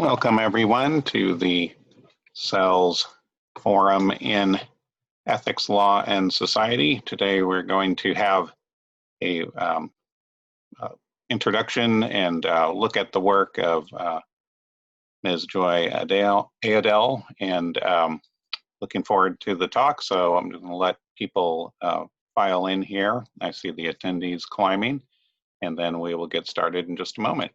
Welcome everyone to the CELS Forum in Ethics, Law, and Society. Today we're going to have a introduction and look at the work of Ms. Joy Ayodele, and looking forward to the talk. So I'm going to let people file in here. I see the attendees climbing, and then we will get started in just a moment.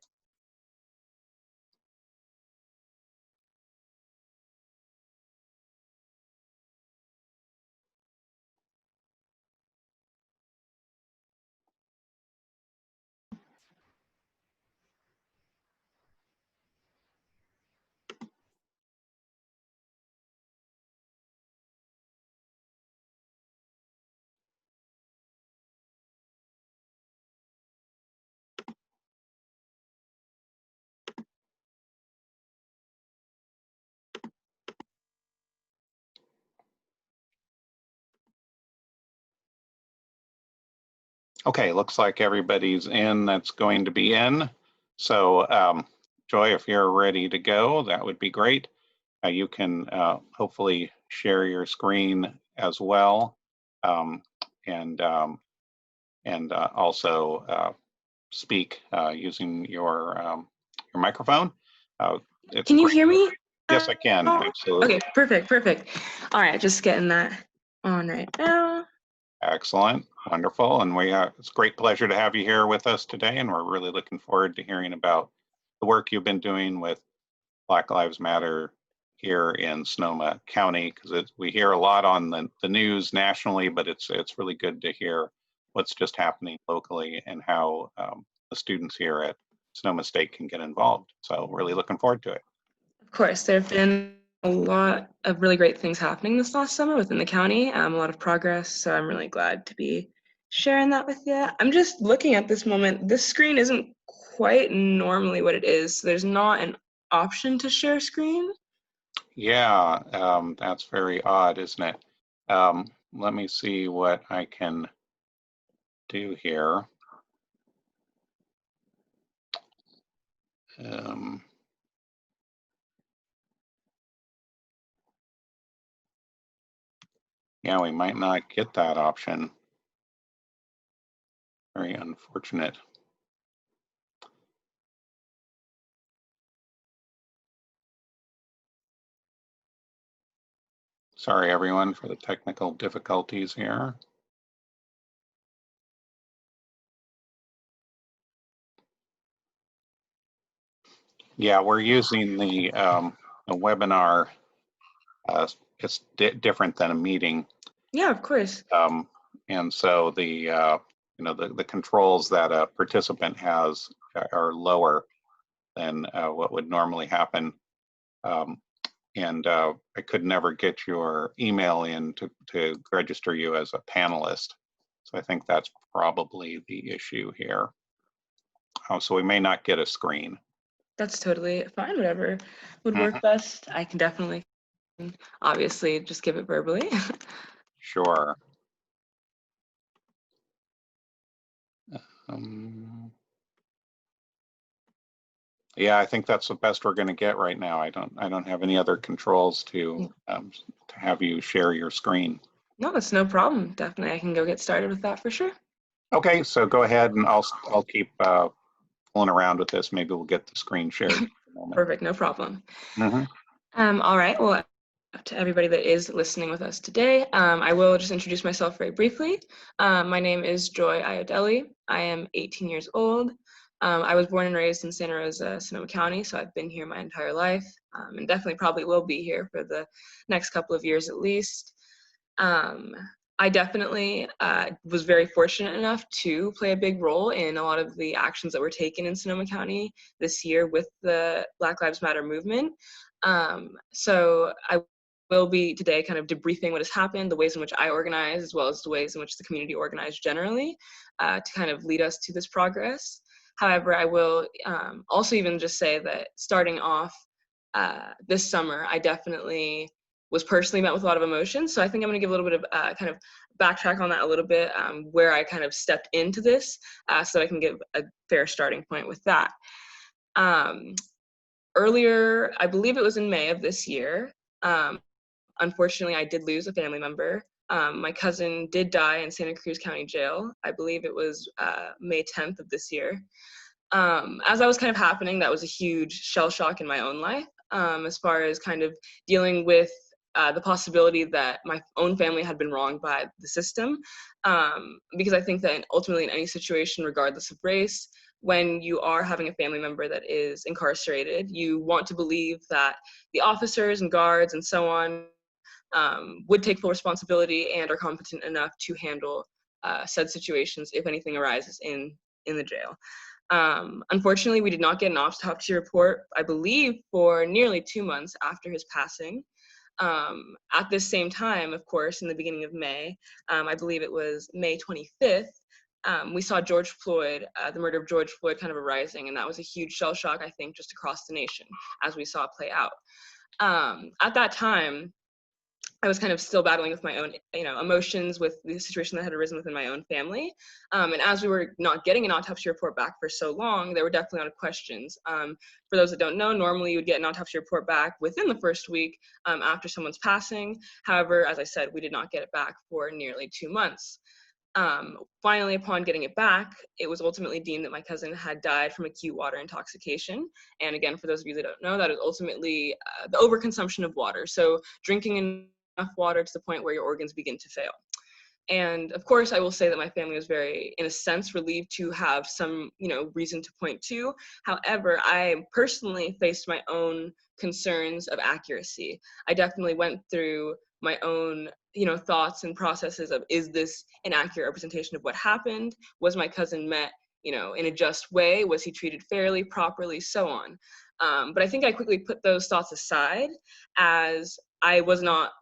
Okay, looks like everybody's in that's going to be in. So Joy, if you're ready to go, that would be great. You can hopefully share your screen as well, and also speak using your microphone. Can you hear me? Yes, I can. Absolutely. Okay, perfect. All right, just getting that on right now. Excellent, wonderful, and it's a great pleasure to have you here with us today, and we're really looking forward to hearing about the work you've been doing with Black Lives Matter here in Sonoma County, because we hear a lot on the news nationally, but it's really good to hear what's just happening locally and how the students here at Sonoma State can get involved. So really looking forward to it. Of course, there have been a lot of really great things happening this last summer within the county, a lot of progress, so I'm really glad to be sharing that with you. I'm just looking at this moment. This screen isn't quite normally what it is. So there's not an option to share screen. Yeah, that's very odd, isn't it? Let me see what I can do here. Yeah, we might not get that option. Very unfortunate. Sorry, everyone, for the technical difficulties here. Yeah, we're using the webinar. It's different than a meeting. Yeah, of course. And so the the controls that a participant has are lower than what would normally happen. And I could never get your email in to register you as a panelist. So I think that's probably the issue here. So we may not get a screen. That's totally fine. Whatever would work best. I can definitely, obviously, just give it verbally. Sure. Yeah, I think that's the best we're going to get right now. I don't have any other controls to have you share your screen. No, that's no problem. Definitely, I can go get started with that for sure. Okay, so go ahead, and I'll keep pulling around with this. Maybe we'll get the screen shared in a moment. Perfect, no problem. All right, well, to everybody that is listening with us today, I will just introduce myself very briefly. My name is Joy Ayodele. I am 18 years old. I was born and raised in Santa Rosa, Sonoma County, so I've been here my entire life, and definitely probably will be here for the next couple of years at least. I definitely was very fortunate enough to play a big role in a lot of the actions that were taken in Sonoma County this year with the Black Lives Matter movement. So I will be today kind of debriefing what has happened, the ways in which I organize, as well as the ways in which the community organized generally, to kind of lead us to this progress. However, I will also even just say that starting off this summer, I definitely was personally met with a lot of emotions. So I think I'm going to give a little bit of kind of backtrack on that a little bit, where I kind of stepped into this so that I can give a fair starting point with that. earlier, I believe it was in May of this year, unfortunately, I did lose a family member. My cousin did die in Santa Cruz County Jail. I believe it was May 10th of this year. As that was kind of happening, that was a huge shell shock in my own life, as far as kind of dealing with the possibility that my own family had been wronged by the system. Because I think that ultimately in any situation, regardless of race, when you are having a family member that is incarcerated, you want to believe that the officers and guards and so on would take full responsibility and are competent enough to handle said situations if anything arises in the jail. Unfortunately, we did not get an autopsy report, I believe, for nearly 2 months after his passing. At this same time, of course, in the beginning of May, I believe it was May 25th, we saw George Floyd, the murder of George Floyd kind of arising, and that was a huge shell shock, I think, just across the nation as we saw it play out. At that time, I was kind of still battling with my own, emotions with the situation that had arisen within my own family. And as we were not getting an autopsy report back for so long, there were definitely a lot of questions. For those that don't know, normally you would get an autopsy report back within the first week after someone's passing. However, as I said, we did not get it back for nearly 2 months. Finally, upon getting it back, it was ultimately deemed that my cousin had died from acute water intoxication. And again, for those of you that don't know, that is ultimately the overconsumption of water. So drinking enough water to the point where your organs begin to fail. And of course, I will say that my family was very, in a sense, relieved to have some, reason to point to. However, I personally faced my own concerns of accuracy. I definitely went through my own, thoughts and processes of, is this an accurate representation of what happened? Was my cousin met, in a just way? Was he treated fairly, properly, so on? But I think I quickly put those thoughts aside as I was not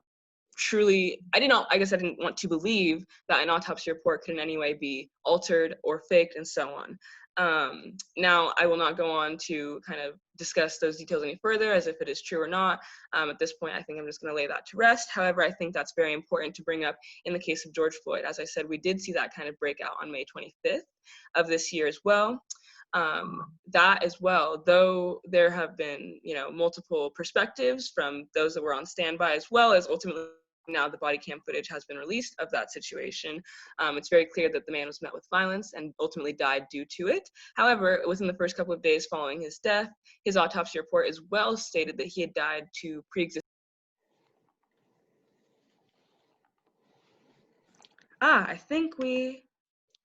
I didn't want to believe that an autopsy report could in any way be altered or faked and so on. Now, I will not go on to kind of discuss those details any further as if it is true or not. At this point, I think I'm just going to lay that to rest. However, I think that's very important to bring up in the case of George Floyd. As I said, we did see that kind of breakout on May 25th of this year as well. That as well, though there have been, multiple perspectives from those that were on standby, as well as ultimately now the body cam footage has been released of that situation. It's very clear that the man was met with violence and ultimately died due to it. However, within the first couple of days following his death, his autopsy report as well stated that he had died to pre-existing. I think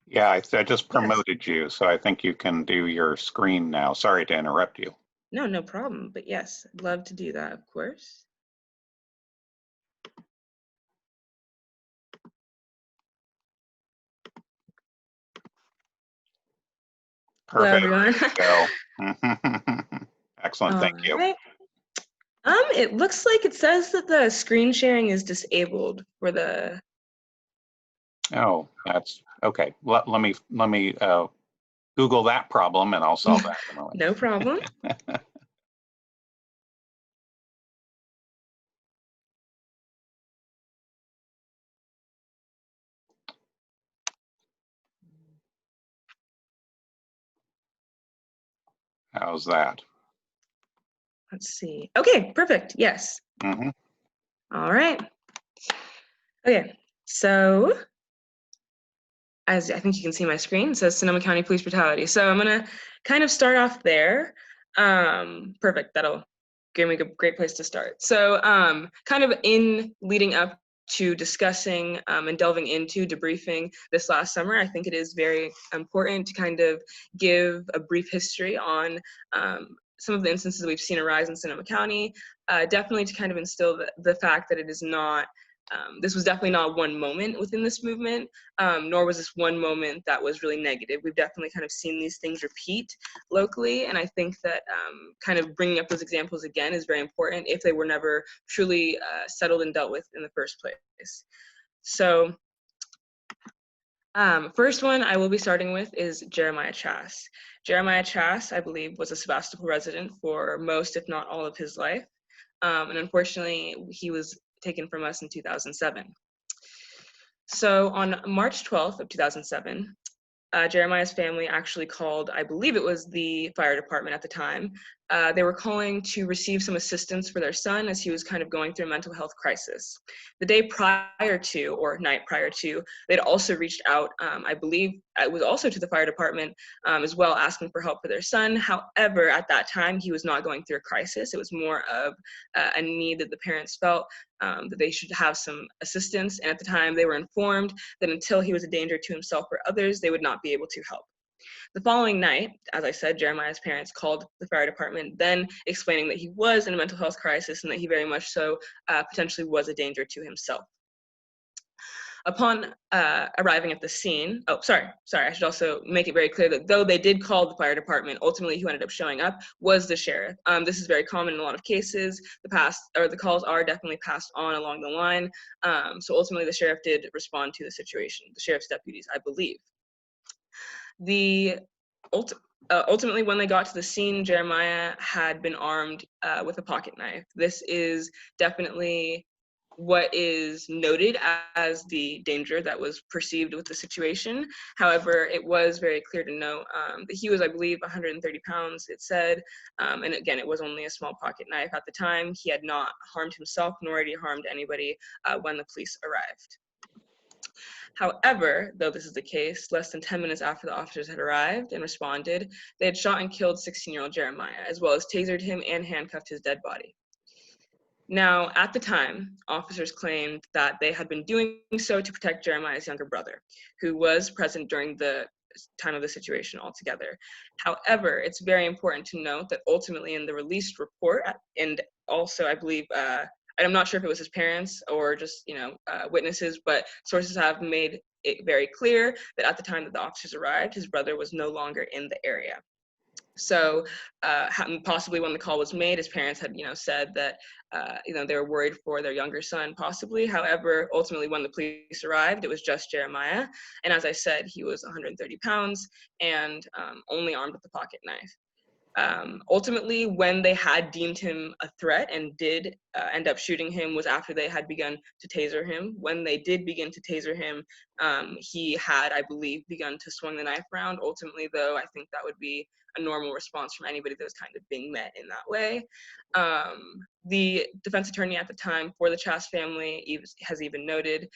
Yeah, I just yes. promoted you, so I think you can do your screen now. Sorry to interrupt you. No problem. But yes, I'd love to do that, of course. Perfect. Hello, everyone. Go. Excellent. Thank you. Right. It looks like it says that the screen sharing is disabled for the. Oh, that's okay. Let me Google that problem, and I'll solve that in a moment. No problem. How's that? Let's see. Okay, perfect. Yes. Mm-hmm. All right. Okay, so as I think you can see my screen, it says Sonoma County Police Brutality. So I'm gonna kind of start off there. Perfect, that'll give me a great place to start. So kind of in leading up to discussing and delving into debriefing this last summer, I think it is very important to kind of give a brief history on some of the instances we've seen arise in Sonoma County, definitely to kind of instill the fact that it is not this was definitely not one moment within this movement, nor was this one moment that was really negative. We've definitely kind of seen these things repeat locally, and I think that kind of bringing up those examples again is very important if they were never truly settled and dealt with in the first place. So first one I will be starting with is Jeremiah Chass. Jeremiah Chass, I believe, was a Sebastopol resident for most, if not all, of his life. And unfortunately, he was taken from us in 2007. So on March 12th of 2007, Jeremiah's family actually called, I believe it was the fire department at the time, they were calling to receive some assistance for their son as he was kind of going through a mental health crisis. The day prior to, or night prior to, they'd also reached out, I believe it was also to the fire department as well, asking for help for their son. However, at that time, he was not going through a crisis. It was more of a need that the parents felt that they should have some assistance. And at the time, they were informed that until he was a danger to himself or others, they would not be able to help. The following night, as I said, Jeremiah's parents called the fire department, then explaining that he was in a mental health crisis and that he very much so potentially was a danger to himself. Upon arriving at the scene, I should also make it very clear that though they did call the fire department, ultimately who ended up showing up was the sheriff. This is very common in a lot of cases. The calls are definitely passed on along the line. So ultimately the sheriff did respond to the situation, the sheriff's deputies, I believe. Ultimately, when they got to the scene, Jeremiah had been armed with a pocket knife. This is definitely what is noted as the danger that was perceived with the situation. However, it was very clear to note that he was, I believe, 130 pounds, it said. And again, it was only a small pocket knife. At the time, he had not harmed himself, nor had he harmed anybody when the police arrived. However, though this is the case, less than 10 minutes after the officers had arrived and responded, they had shot and killed 16-year-old Jeremiah, as well as tasered him and handcuffed his dead body. Now, at the time, officers claimed that they had been doing so to protect Jeremiah's younger brother, who was present during the time of the situation altogether. However, it's very important to note that ultimately in the released report, and also I believe I'm not sure if it was his parents or just, witnesses, but sources have made it very clear that at the time that the officers arrived, his brother was no longer in the area. So possibly when the call was made, his parents had, said that, they were worried for their younger son, possibly. However, ultimately when the police arrived, it was just Jeremiah. And as I said, he was 130 pounds and only armed with a pocket knife. Ultimately, when they had deemed him a threat and did end up shooting him was after they had begun to taser him. When they did begin to taser him, he had, I believe, begun to swing the knife around. Ultimately, though, I think that would be a normal response from anybody that was kind of being met in that way. The defense attorney at the time for the Chast family has even noted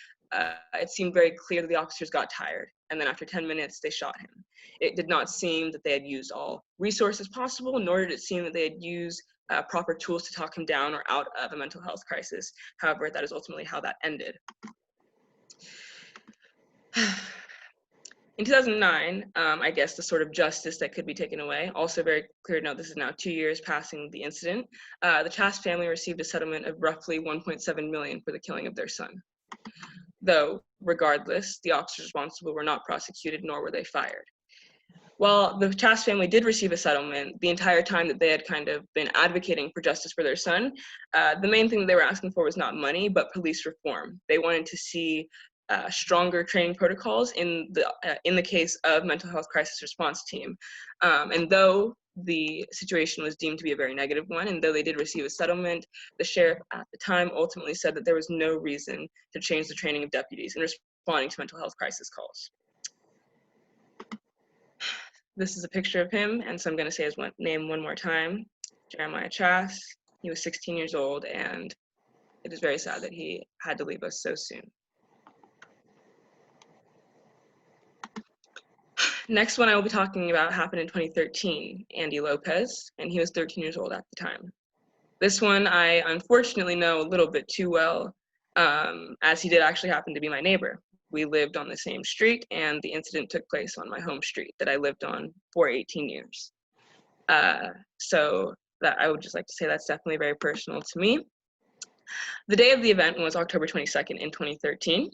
it seemed very clear that the officers got tired, and then after 10 minutes, they shot him. It did not seem that they had used all resources possible, nor did it seem that they had used proper tools to talk him down or out of a mental health crisis. However, that is ultimately how that ended. In 2009, I guess the sort of justice that could be taken away, also very clear to note this is now 2 years passing the incident, the Chast family received a settlement of roughly $1.7 million for the killing of their son. Though, regardless, the officers responsible were not prosecuted, nor were they fired. While the Chast family did receive a settlement, the entire time that they had kind of been advocating for justice for their son, the main thing that they were asking for was not money, but police reform. They wanted to see stronger training protocols in the case of mental health crisis response team. And though the situation was deemed to be a very negative one, and though they did receive a settlement, the sheriff at the time ultimately said that there was no reason to change the training of deputies in responding to mental health crisis calls. This is a picture of him, and so I'm going to say his name one more time, Jeremiah Chast. He was 16 years old, and it is very sad that he had to leave us so soon. Next one I will be talking about happened in 2013, Andy Lopez, and he was 13 years old at the time. This one I unfortunately know a little bit too well, as he did actually happen to be my neighbor. We lived on the same street, and the incident took place on my home street that I lived on for 18 years. So that I would just like to say that's definitely very personal to me. The day of the event was October 22nd in 2013.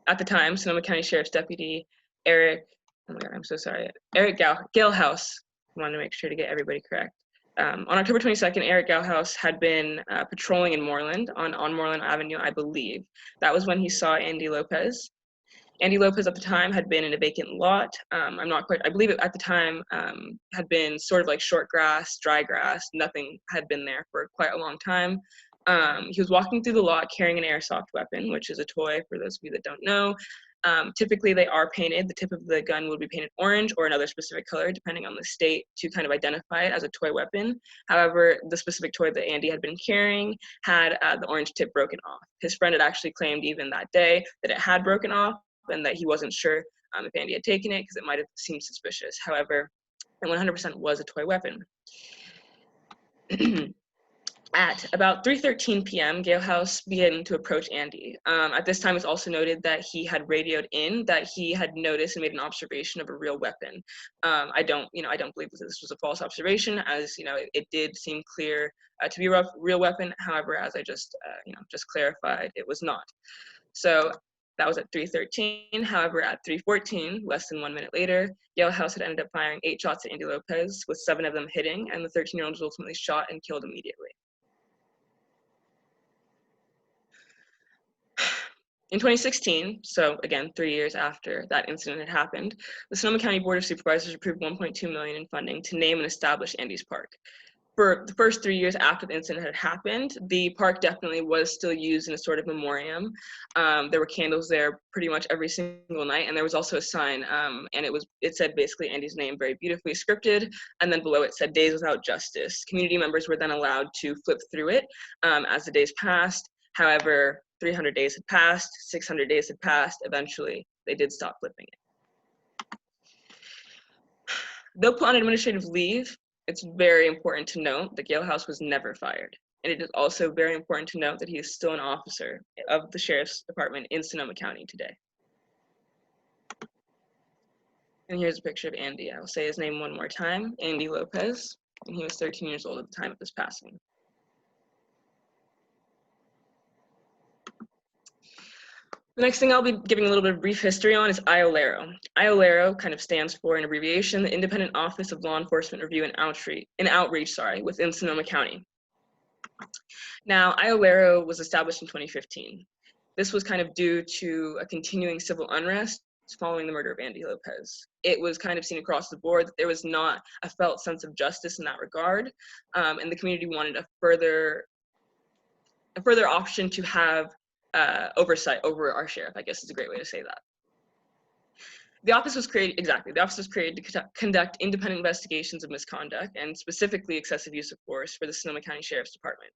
At the time, Sonoma County Sheriff's Deputy Eric Galehouse, I wanted to make sure to get everybody correct. On October 22nd, Eric Galehouse had been patrolling in Moreland, on Moreland Avenue, I believe. That was when he saw Andy Lopez. Andy Lopez at the time had been in a vacant lot. I believe it at the time had been sort of like short grass, dry grass. Nothing had been there for quite a long time. He was walking through the lot carrying an airsoft weapon, which is a toy for those of you that don't know. Typically, they are painted. The tip of the gun would be painted orange or another specific color, depending on the state, to kind of identify it as a toy weapon. However, the specific toy that Andy had been carrying had the orange tip broken off. His friend had actually claimed even that day that it had broken off and that he wasn't sure if Andy had taken it because it might have seemed suspicious. However, it 100% was a toy weapon. At about 3:13 p.m., Galehouse began to approach Andy. At this time, it's also noted that he had radioed in that he had noticed and made an observation of a real weapon. I don't believe that this was a false observation, as it did seem clear to be a real weapon. However, as I just clarified, it was not. So that was at 3:13. However, at 3:14, less than 1 minute later, Galehouse had ended up firing 8 shots at Andy Lopez, with 7 of them hitting, and the 13-year-old was ultimately shot and killed immediately. In 2016, so again, 3 years after that incident had happened, the Sonoma County Board of Supervisors approved $1.2 million in funding to name and establish Andy's Park. For the first 3 years after the incident had happened, the park definitely was still used in a sort of memoriam. There were candles there pretty much every single night, and there was also a sign, and it said basically Andy's name, very beautifully scripted, and then below it said "Days Without Justice." Community members were then allowed to flip through it as the days passed. However, 300 days had passed, 600 days had passed. Eventually, they did stop flipping it. Though put on administrative leave, it's very important to note that Galehouse was never fired. And it is also very important to note that he is still an officer of the Sheriff's Department in Sonoma County today. And here's a picture of Andy. I'll say his name one more time, Andy Lopez, and he was 13 years old at the time of his passing. The next thing I'll be giving a little bit of brief history on is IOLERO. IOLERO kind of stands for an abbreviation, the Independent Office of Law Enforcement Review and Outreach, within Sonoma County. Now, IOLERO was established in 2015. This was kind of due to a continuing civil unrest following the murder of Andy Lopez. It was kind of seen across the board that there was not a felt sense of justice in that regard, and the community wanted a further option to have oversight over our sheriff, I guess is a great way to say that. The office was created to conduct independent investigations of misconduct and specifically excessive use of force for the Sonoma County Sheriff's Department.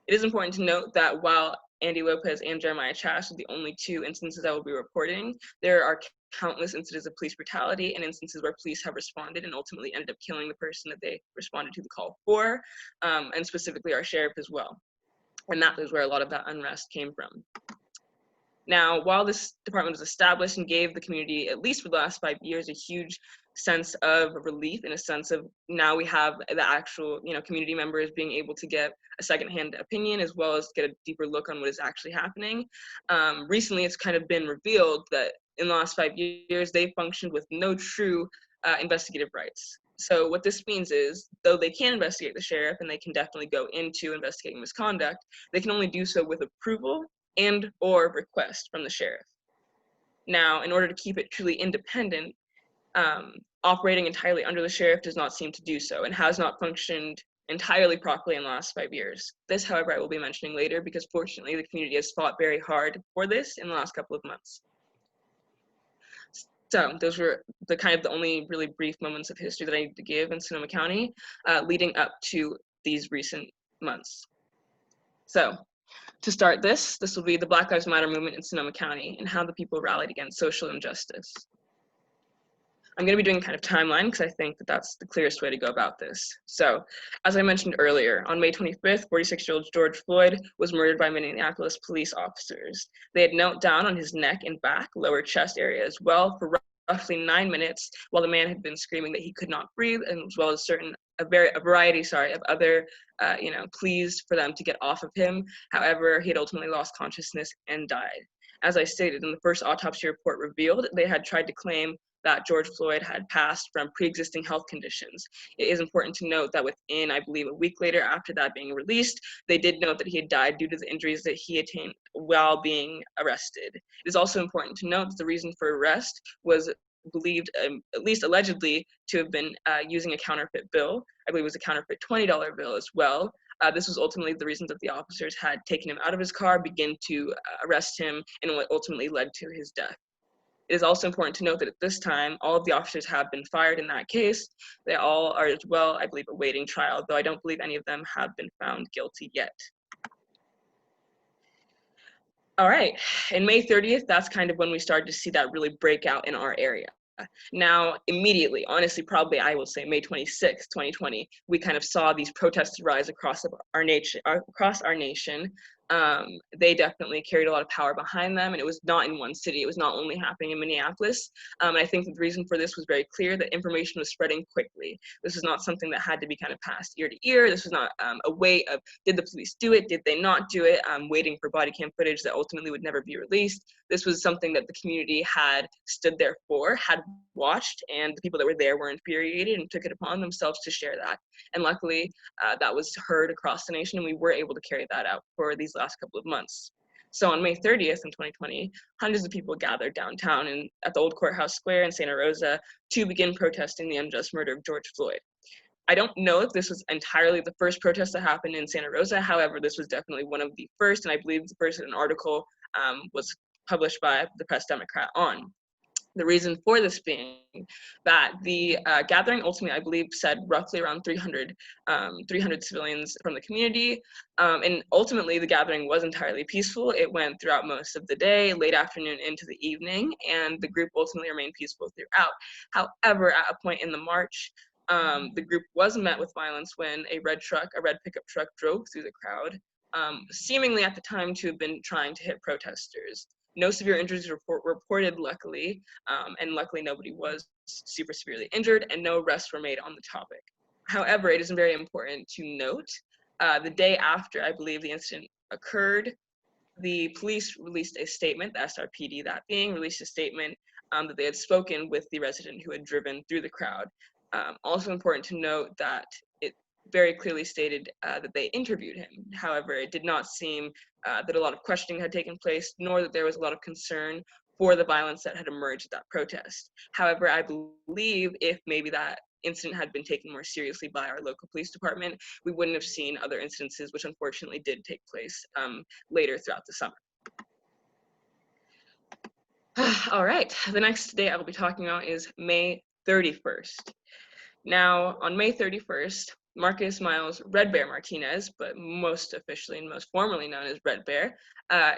It is important to note that while Andy Lopez and Jeremiah Chash are the only 2 instances I will be reporting, there are countless instances of police brutality and instances where police have responded and ultimately ended up killing the person that they responded to the call for, and specifically our sheriff as well. And that is where a lot of that unrest came from. Now, while this department was established and gave the community, at least for the last 5 years, a huge sense of relief, in a sense of now we have the actual, community members being able to get a secondhand opinion as well as get a deeper look on what is actually happening. Recently, it's kind of been revealed that in the last 5 years, they functioned with no true investigative rights. So what this means is, though they can investigate the sheriff and they can definitely go into investigating misconduct, they can only do so with approval and or request from the sheriff. Now, in order to keep it truly independent, operating entirely under the sheriff does not seem to do so and has not functioned entirely properly in the last 5 years. This, however, I will be mentioning later because fortunately the community has fought very hard for this in the last couple of months. So those were the only really brief moments of history that I need to give in Sonoma County leading up to these recent months. So to start this will be the Black Lives Matter movement in Sonoma County and how the people rallied against social injustice. I'm going to be doing kind of timeline because I think that that's the clearest way to go about this. So, as I mentioned earlier, on May 25th, 46-year-old George Floyd was murdered by Minneapolis police officers. They had knelt down on his neck and back, lower chest area as well, for roughly 9 minutes while the man had been screaming that he could not breathe, and as well as a variety of other pleas for them to get off of him. However, he had ultimately lost consciousness and died. As I stated, in the first autopsy report revealed, they had tried to claim that George Floyd had passed from pre-existing health conditions. It is important to note that within, I believe, a week later after that being released, they did note that he had died due to the injuries that he attained while being arrested. It is also important to note that the reason for arrest was believed, at least allegedly, to have been using a counterfeit bill. I believe it was a counterfeit $20 bill as well. This was ultimately the reason that the officers had taken him out of his car, began to arrest him, and what ultimately led to his death. It is also important to note that at this time, all of the officers have been fired in that case. They all are as well, I believe, awaiting trial, though I don't believe any of them have been found guilty yet. All right, and May 30th, that's kind of when we started to see that really break out in our area. Now, immediately, honestly, probably I will say May 26th, 2020, we kind of saw these protests rise across our nation. They definitely carried a lot of power behind them, and it was not in one city. It was not only happening in Minneapolis. And I think the reason for this was very clear, that information was spreading quickly. This was not something that had to be kind of passed ear to ear. This was not a way of, did the police do it? Did they not do it? Waiting for body cam footage that ultimately would never be released. This was something that the community had stood there for, had watched, and the people that were there were infuriated and took it upon themselves to share that. And luckily, that was heard across the nation, and we were able to carry that out for these last couple of months. So on May 30th in 2020, hundreds of people gathered downtown and at the old courthouse square in Santa Rosa to begin protesting the unjust murder of George Floyd. I don't know if this was entirely the first protest that happened in Santa Rosa. However, this was definitely one of the first, and I believe the first an article was published by the Press Democrat on. The reason for this being that the gathering ultimately, I believe, said roughly around 300 civilians from the community. And ultimately, the gathering was entirely peaceful. It went throughout most of the day, late afternoon into the evening, and the group ultimately remained peaceful throughout. However, at a point in the march, the group was met with violence when a red pickup truck drove through the crowd, seemingly at the time to have been trying to hit protesters. No severe injuries reported, luckily, and luckily nobody was super severely injured, and no arrests were made on the topic. However, it is very important to note, the day after, I believe, the incident occurred, the police released a statement, the SRPD that being, released a statement that they had spoken with the resident who had driven through the crowd. Also important to note that it very clearly stated that they interviewed him. However, it did not seem that a lot of questioning had taken place, nor that there was a lot of concern for the violence that had emerged at that protest. However, I believe if maybe that incident had been taken more seriously by our local police department, we wouldn't have seen other incidences, which unfortunately did take place later throughout the summer. All right, the next day I will be talking about is May 31st. Now, on May 31st, Marcus Miles Red Bear Martinez, but most officially and most formally known as Red Bear,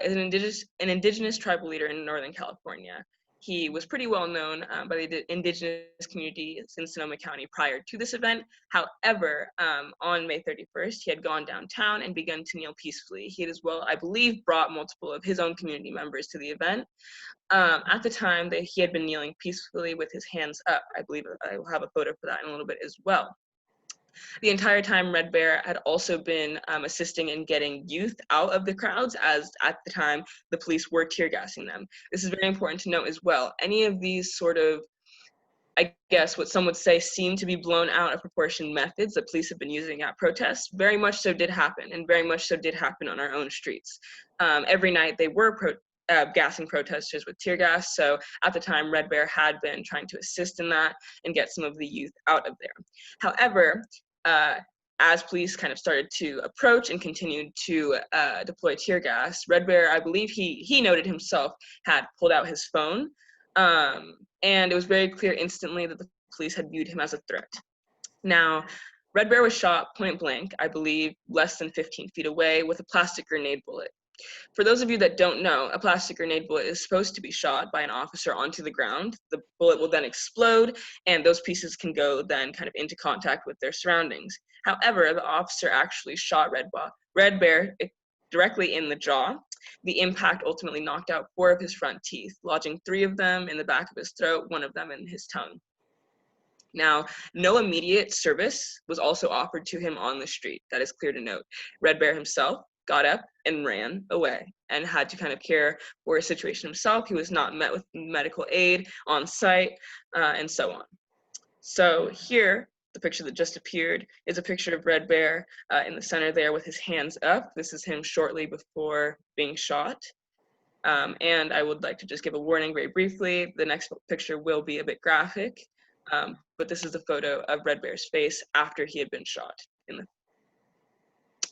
is an indigenous tribal leader in Northern California. He was pretty well known by the indigenous communities in Sonoma County prior to this event. However, on May 31st, he had gone downtown and begun to kneel peacefully. He had as well, I believe, brought multiple of his own community members to the event. At the time that he had been kneeling peacefully with his hands up. I believe I will have a photo for that in a little bit as well. The entire time, Red Bear had also been assisting in getting youth out of the crowds, as at the time the police were tear gassing them. This is very important to note as well. Any of these sort of, I guess what some would say, seem to be blown out of proportion methods that police have been using at protests, very much so did happen, and very much so did happen on our own streets. Every night they were gassing protesters with tear gas, so at the time Red Bear had been trying to assist in that and get some of the youth out of there. However, as police kind of started to approach and continued to deploy tear gas, Red Bear, I believe he noted himself, had pulled out his phone, and it was very clear instantly that the police had viewed him as a threat. Now, Red Bear was shot point blank, I believe less than 15 feet away, with a plastic grenade bullet. For those of you that don't know, a plastic grenade bullet is supposed to be shot by an officer onto the ground. The bullet will then explode, and those pieces can go then kind of into contact with their surroundings. However, the officer actually shot Red Bear directly in the jaw. The impact ultimately knocked out 4 of his front teeth, lodging 3 of them in the back of his throat, 1 of them in his tongue. Now, no immediate service was also offered to him on the street. That is clear to note. Red Bear himself got up and ran away and had to kind of care for his situation himself. He was not met with medical aid on site, and so on. So here, the picture that just appeared is a picture of Red Bear in the center there with his hands up. This is him shortly before being shot. And I would like to just give a warning very briefly. The next picture will be a bit graphic, but this is the photo of Red Bear's face after he had been shot.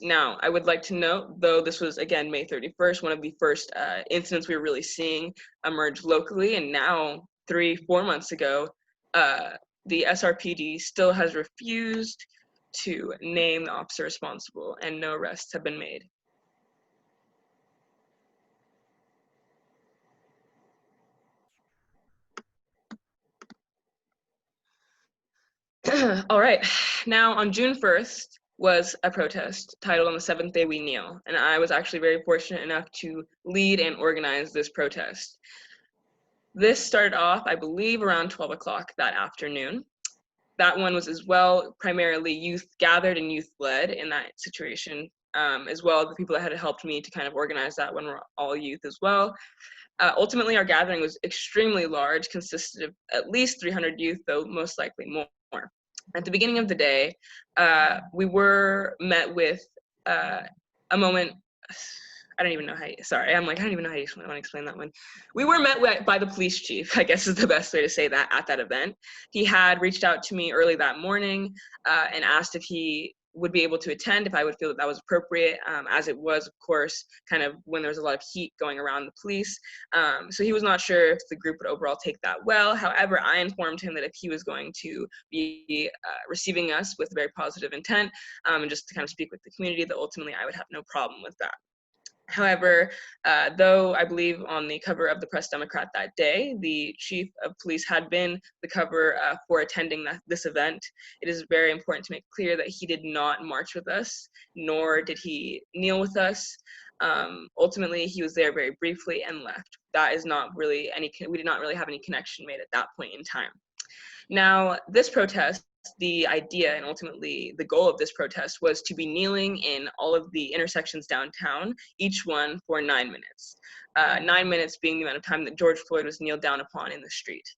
Now, I would like to note, though this was, again, May 31st, one of the first incidents we were really seeing emerge locally, and now 3-4 months ago, the SRPD still has refused to name the officer responsible, and no arrests have been made. All right, now on June 1st was a protest titled On the Seventh Day We Kneel, and I was actually very fortunate enough to lead and organize this protest. This started off, I believe, around 12 o'clock that afternoon. That one was as well primarily youth gathered and youth led in that situation, as well. The people that had helped me to kind of organize that one were all youth as well. Ultimately, our gathering was extremely large, consisted of at least 300 youth, though most likely more. At the beginning of the day, we were met with a moment. I don't even know how. Sorry, I don't even know how you want to explain that one. We were met by the police chief, I guess is the best way to say that, at that event. He had reached out to me early that morning and asked if he would be able to attend, if I would feel that that was appropriate, as it was, of course, kind of when there was a lot of heat going around the police. So he was not sure if the group would overall take that well. However, I informed him that if he was going to be receiving us with very positive intent, and just to kind of speak with the community, that ultimately I would have no problem with that. However, though I believe on the cover of the Press Democrat that day, the chief of police had been the cover for attending this event, it is very important to make clear that he did not march with us, nor did he kneel with us. Ultimately, he was there very briefly and left. That is not really we did not really have any connection made at that point in time. Now, this protest, the idea and ultimately the goal of this protest was to be kneeling in all of the intersections downtown, each one for 9 minutes. 9 minutes being the amount of time that George Floyd was kneeled down upon in the street.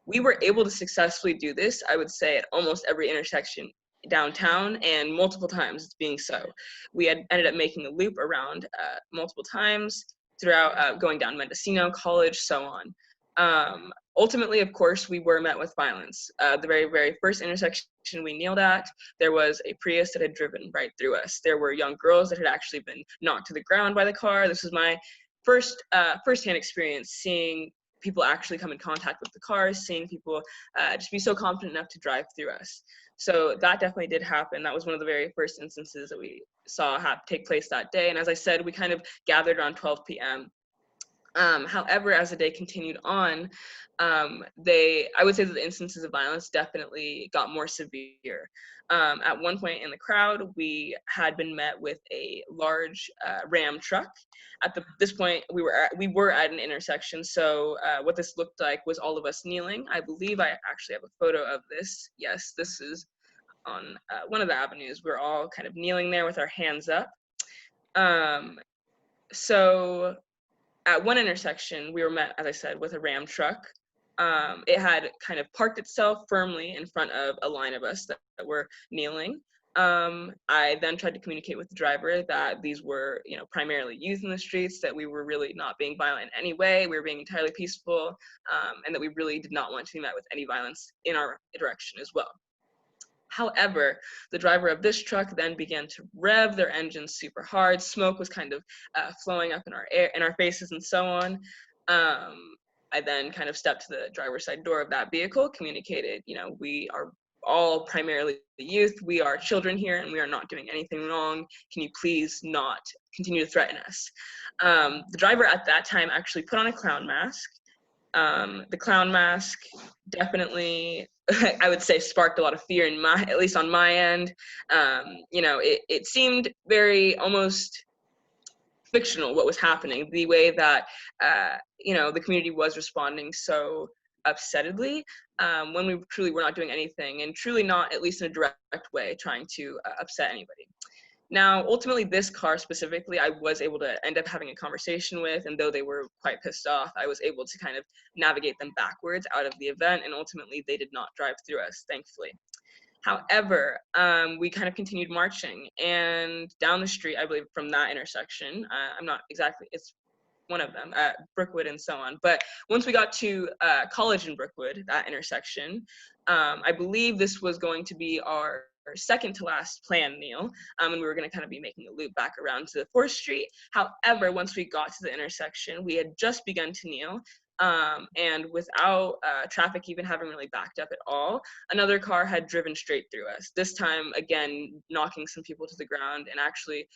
We were able to successfully do this, I would say, at almost every intersection downtown, and multiple times it's being so. We had ended up making the loop around multiple times throughout going down Mendocino College, so on. Ultimately, of course, we were met with violence. The very, very first intersection we kneeled at, there was a Prius that had driven right through us. There were young girls that had actually been knocked to the ground by the car. This was my firsthand experience seeing people actually come in contact with the cars, seeing people just be so confident enough to drive through us. So that definitely did happen. That was one of the very first instances that we saw take place that day. And as I said, we kind of gathered around 12 p.m. However, as the day continued on, I would say that the instances of violence definitely got more severe. At one point in the crowd, we had been met with a large Ram truck. At this point, we were at an intersection. So what this looked like was all of us kneeling. I believe I actually have a photo of this. Yes, this is on one of the avenues. We're all kind of kneeling there with our hands up. So at one intersection, we were met, as I said, with a Ram truck. It had kind of parked itself firmly in front of a line of us that were kneeling. I then tried to communicate with the driver that these were, primarily youth in the streets, that we were really not being violent in any way. We were being entirely peaceful, and that we really did not want to be met with any violence in our direction as well. However, the driver of this truck then began to rev their engines super hard. Smoke was kind of flowing up in our faces and so on. I then kind of stepped to the driver's side door of that vehicle, communicated, we are all primarily the youth. We are children here and we are not doing anything wrong. Can you please not continue to threaten us? The driver at that time actually put on a clown mask. The clown mask definitely, I would say, sparked a lot of fear at least on my end. It seemed very almost fictional what was happening, the way that, the community was responding so upsettedly when we truly were not doing anything, and truly not, at least in a direct way, trying to upset anybody. Now, ultimately, this car specifically, I was able to end up having a conversation with, and though they were quite pissed off, I was able to kind of navigate them backwards out of the event, and ultimately, they did not drive through us, thankfully. However, we kind of continued marching, and down the street, I believe, from that intersection, I'm not exactly, it's one of them, Brookwood and so on. But once we got to College in Brookwood, that intersection, I believe this was going to be our second to last planned kneel, and we were going to kind of be making a loop back around to the 4th Street. However, once we got to the intersection, we had just begun to kneel, and without traffic even having really backed up at all, another car had driven straight through us, this time again knocking some people to the ground and actually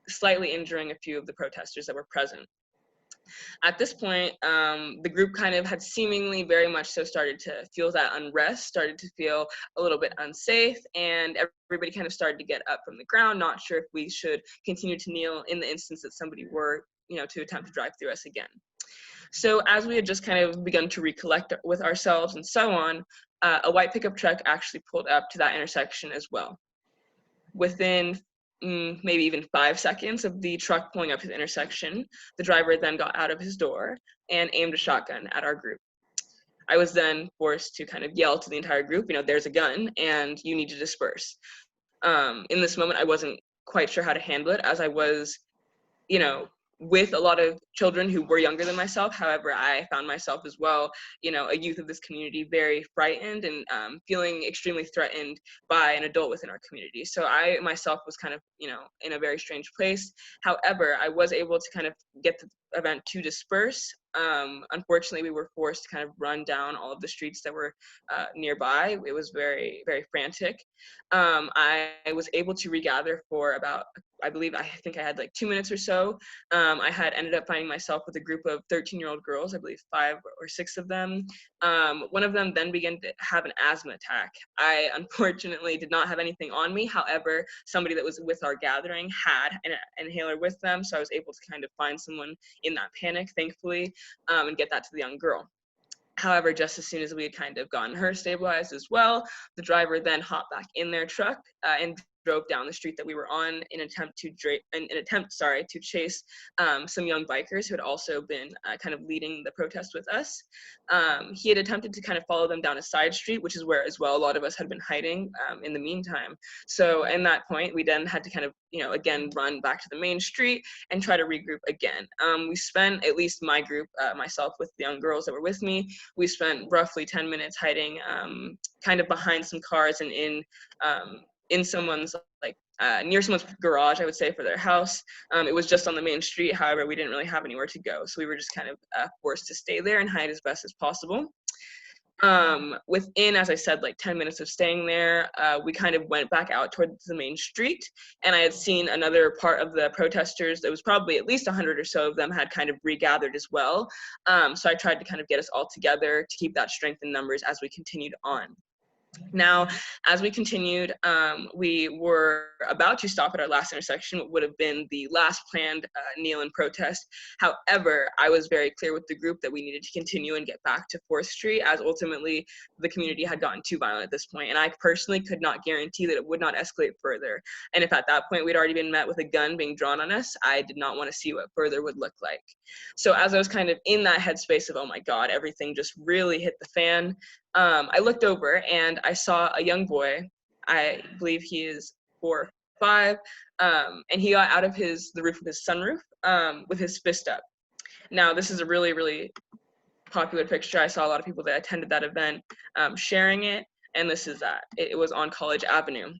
slightly injuring a few of the protesters that were present. At this point, the group kind of had seemingly very much so started to feel that unrest, started to feel a little bit unsafe, and everybody kind of started to get up from the ground, not sure if we should continue to kneel in the instance that somebody were, to attempt to drive through us again. So as we had just kind of begun to recollect with ourselves and so on, a white pickup truck actually pulled up to that intersection as well. Within maybe even 5 seconds of the truck pulling up to the intersection, the driver then got out of his door and aimed a shotgun at our group. I was then forced to kind of yell to the entire group, there's a gun and you need to disperse. In this moment, I wasn't quite sure how to handle it, as I was, with a lot of children who were younger than myself. However, I found myself as well, a youth of this community, very frightened and feeling extremely threatened by an adult within our community. So I myself was kind of, in a very strange place. However, I was able to kind of get the event to disperse. Unfortunately, we were forced to kind of run down all of the streets that were nearby. It was very, very frantic. I was able to regather for about, I think I had like 2 minutes or so. I had ended up finding myself with a group of 13-year-old girls, I believe 5 or 6 of them. One of them then began to have an asthma attack. I unfortunately did not have anything on me. However, somebody that was with our gathering had an inhaler with them, so I was able to kind of find someone in that panic, thankfully, and get that to the young girl. However, just as soon as we had kind of gotten her stabilized as well, the driver then hopped back in their truck and drove down the street that we were on in an attempt to chase some young bikers who had also been kind of leading the protest with us. He had attempted to kind of follow them down a side street, which is where as well a lot of us had been hiding in the meantime. So in that point, we then had to kind of, again, run back to the main street and try to regroup again. We spent, at least my group, myself with the young girls that were with me, we spent roughly 10 minutes hiding kind of behind some cars and in someone's near someone's garage, I would say, for their house. It was just on the main street. However, we didn't really have anywhere to go. So we were just kind of forced to stay there and hide as best as possible. Within, as I said, like 10 minutes of staying there, we kind of went back out towards the main street, and I had seen another part of the protesters. There was probably at least 100 or so of them had kind of regathered as well. So I tried to kind of get us all together to keep that strength in numbers as we continued on. Now, as we continued, we were about to stop at our last intersection, what would have been the last planned kneel and protest. However, I was very clear with the group that we needed to continue and get back to 4th Street, as ultimately the community had gotten too violent at this point, and I personally could not guarantee that it would not escalate further. And if at that point we'd already been met with a gun being drawn on us, I did not want to see what further would look like. So as I was kind of in that headspace of, oh my God, everything just really hit the fan, I looked over and I saw a young boy. I believe he is 4 or 5, and he got out of the roof of his sunroof with his fist up. Now, this is a really, really popular picture. I saw a lot of people that attended that event sharing it, and this is that. It was on College Avenue.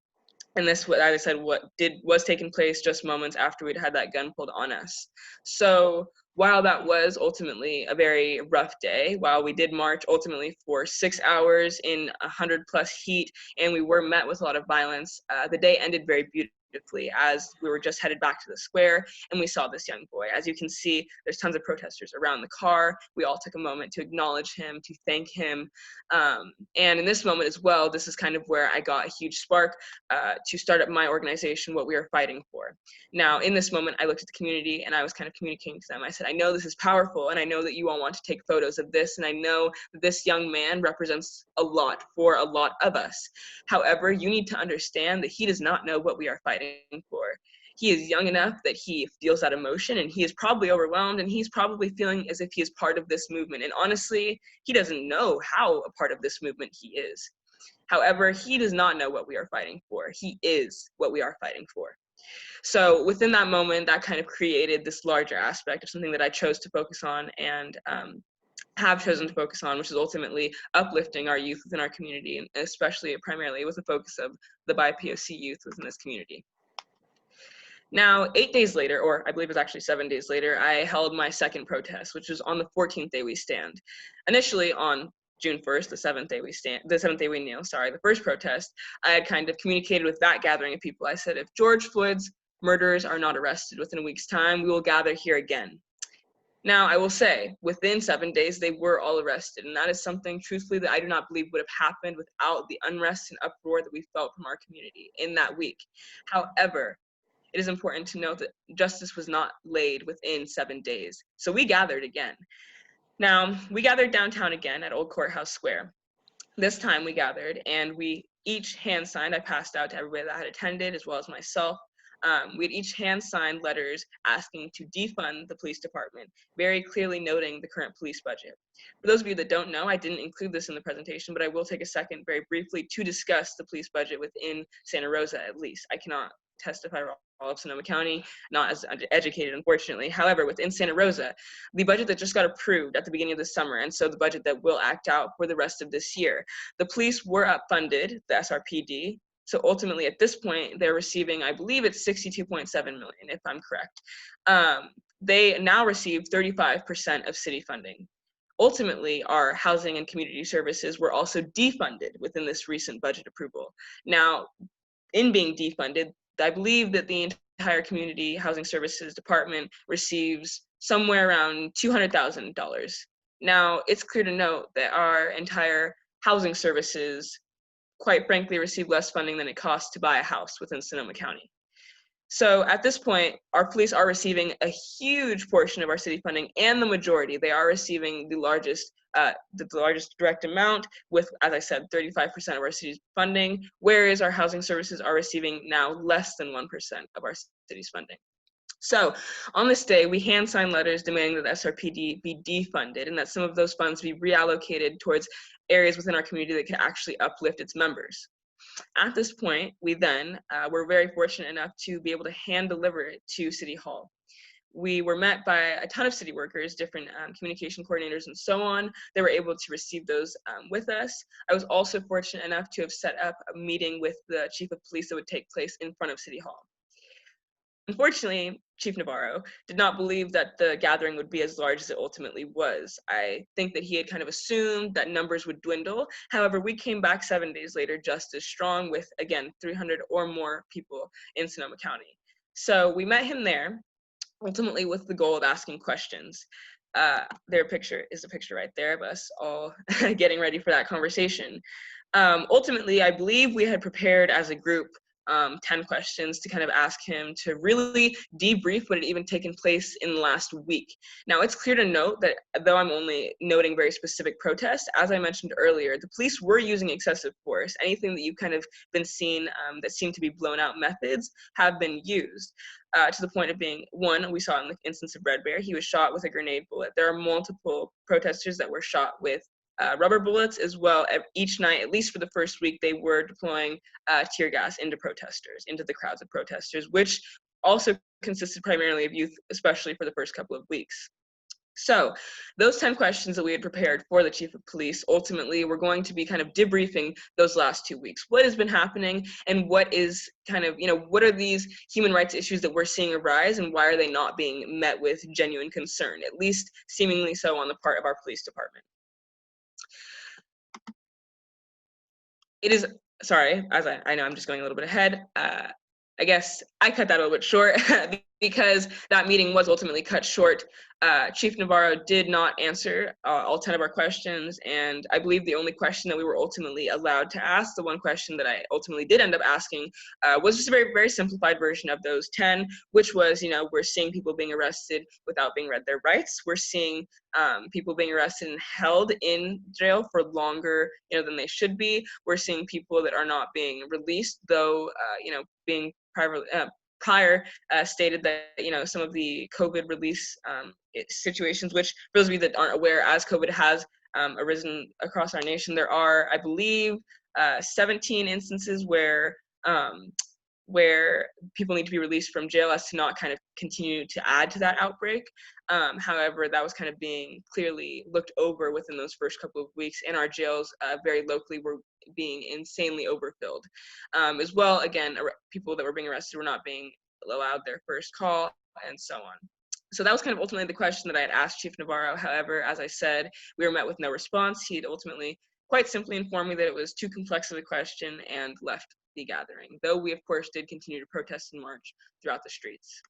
And this, as I said, was taking place just moments after we'd had that gun pulled on us. So while that was ultimately a very rough day, while we did march ultimately for 6 hours in 100+ heat, and we were met with a lot of violence, the day ended very beautifully as we were just headed back to the square and we saw this young boy. As you can see, there's tons of protesters around the car. We all took a moment to acknowledge him, to thank him. And in this moment as well, this is kind of where I got a huge spark to start up my organization, what we are fighting for. Now, in this moment, I looked at the community and I was kind of communicating to them. I said, I know this is powerful and I know that you all want to take photos of this, and I know that this young man represents a lot for a lot of us. However, you need to understand that he does not know what we are fighting for. He is young enough that he feels that emotion, and he is probably overwhelmed, and he's probably feeling as if he is part of this movement. And honestly, he doesn't know how a part of this movement he is. However, he does not know what we are fighting for. He is what we are fighting for. So within that moment, that kind of created this larger aspect of something that I chose to focus on and have chosen to focus on, which is ultimately uplifting our youth within our community, and especially primarily with the focus of the BIPOC youth within this community. Now, 8 days later, or I believe it was actually 7 days later, I held my second protest, which was on the 14th day we stand. Initially on June 1st, the seventh day we kneel, the first protest, I had kind of communicated with that gathering of people. I said, if George Floyd's murderers are not arrested within a week's time, we will gather here again. Now, I will say, within 7 days, they were all arrested, and that is something, truthfully, that I do not believe would have happened without the unrest and uproar that we felt from our community in that week. However, it is important to note that justice was not laid within 7 days. So we gathered again. Now, we gathered downtown again at Old Courthouse Square. This time we gathered and we each hand signed, I passed out to everybody that had attended as well as myself. We had each hand signed letters asking to defund the police department, very clearly noting the current police budget. For those of you that don't know, I didn't include this in the presentation, but I will take a second very briefly to discuss the police budget within Santa Rosa at least. I cannot testify for all of Sonoma County, not as educated, unfortunately. However, within Santa Rosa, the budget that just got approved at the beginning of the summer, and so the budget that will act out for the rest of this year, the police were upfunded, the SRPD. So ultimately, at this point, they're receiving, I believe it's 62.7 million, if I'm correct. They now receive 35% of city funding. Ultimately, our housing and community services were also defunded within this recent budget approval. Now, in being defunded, I believe that the entire community housing services department receives somewhere around $200,000. Now, it's clear to note that our entire housing services, quite frankly, receive less funding than it costs to buy a house within Sonoma County. So at this point, our police are receiving a huge portion of our city funding, and the majority. They are receiving the largest direct amount with, as I said, 35% of our city's funding, whereas our housing services are receiving now less than 1% of our city's funding. So on this day, we hand signed letters demanding that SRPD be defunded and that some of those funds be reallocated towards areas within our community that can actually uplift its members. At this point, we then were very fortunate enough to be able to hand deliver it to City Hall. We were met by a ton of city workers, different communication coordinators and so on. They were able to receive those with us. I was also fortunate enough to have set up a meeting with the chief of police that would take place in front of City Hall. Unfortunately, Chief Navarro did not believe that the gathering would be as large as it ultimately was. I think that he had kind of assumed that numbers would dwindle. However, we came back 7 days later just as strong with, again, 300 or more people in Sonoma County. So we met him there, ultimately with the goal of asking questions. Their picture is a picture right there of us all getting ready for that conversation. Ultimately, I believe we had prepared as a group 10 questions to kind of ask him to really debrief what had even taken place in the last week. Now, it's clear to note that though I'm only noting very specific protests, as I mentioned earlier, the police were using excessive force. Anything that you've kind of been seeing that seemed to be blown out methods have been used. To the point of being, one, we saw in the instance of Red Bear, he was shot with a grenade bullet. There are multiple protesters that were shot with rubber bullets as well. Each night, at least for the first week, they were deploying tear gas into protesters, into the crowds of protesters, which also consisted primarily of youth, especially for the first couple of weeks. So those 10 questions that we had prepared for the chief of police, ultimately we're going to be kind of debriefing those last 2 weeks. What has been happening and what is kind of, what are these human rights issues that we're seeing arise and why are they not being met with genuine concern, at least seemingly so on the part of our police department. It is, sorry, as I know I'm just going a little bit ahead. I guess I cut that a little bit short because that meeting was ultimately cut short. Chief Navarro did not answer all 10 of our questions, and I believe the only question that we were ultimately allowed to ask, the one question that I ultimately did end up asking, was just a very, very simplified version of those 10, which was, we're seeing people being arrested without being read their rights. We're seeing people being arrested and held in jail for longer, than they should be. We're seeing people that are not being released, though, being prior stated that some of the COVID release situations, which for those of you that aren't aware, as COVID has arisen across our nation, there are, I believe, 17 instances where where people need to be released from jail as to not kind of continue to add to that outbreak. However, that was kind of being clearly looked over within those first couple of weeks, and our jails very locally were being insanely overfilled. As well, again, people that were being arrested were not being allowed their first call, and so on. So that was kind of ultimately the question that I had asked Chief Navarro. However, as I said, we were met with no response. He'd ultimately quite simply informed me that it was too complex of a question and left the gathering, though we, of course, did continue to protest and march throughout the streets.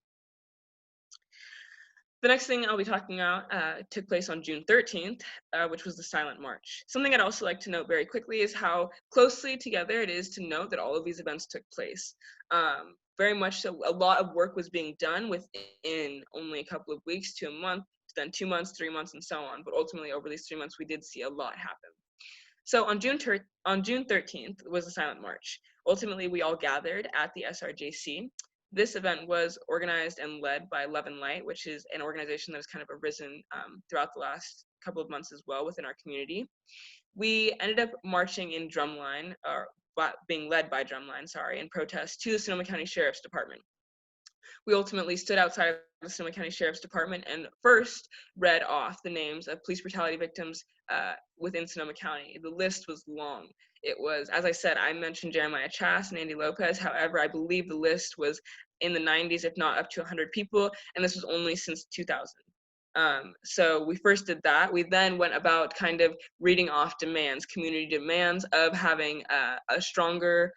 The next thing I'll be talking about took place on June 13th, which was the Silent March. Something I'd also like to note very quickly is how closely together it is to note that all of these events took place. Very much so, a lot of work was being done within only a couple of weeks to a month, then 2 months, 3 months, and so on. But ultimately, over these 3 months, we did see a lot happen. So on June 13th was the Silent March. Ultimately, we all gathered at the SRJC. This event was organized and led by Love and Light, which is an organization that has kind of arisen throughout the last couple of months as well within our community. We ended up marching in drumline, or being led by drumline, in protest to the Sonoma County Sheriff's Department. We ultimately stood outside of the Sonoma County Sheriff's Department and first read off the names of police brutality victims within Sonoma County. The list was long. It was, as I said, I mentioned Jeremiah Chass and Andy Lopez. However, I believe the list was in the 90s, if not up to 100 people, and this was only since 2000. So we first did that. We then went about kind of reading off demands, community demands of having a stronger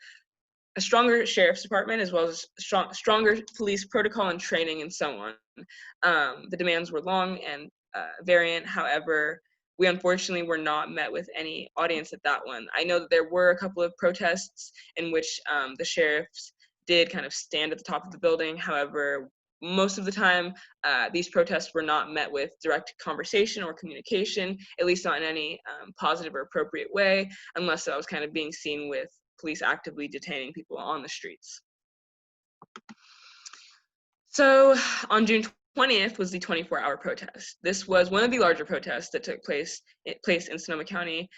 sheriff's department, as well as stronger police protocol and training, and so on. The demands were long and variant. However, we unfortunately were not met with any audience at that one. I know that there were a couple of protests in which the sheriffs did kind of stand at the top of the building. However, most of the time, these protests were not met with direct conversation or communication, at least not in any positive or appropriate way, unless that was kind of being seen with police actively detaining people on the streets. So on June 20th was the 24-hour protest. This was one of the larger protests that took place in Sonoma County.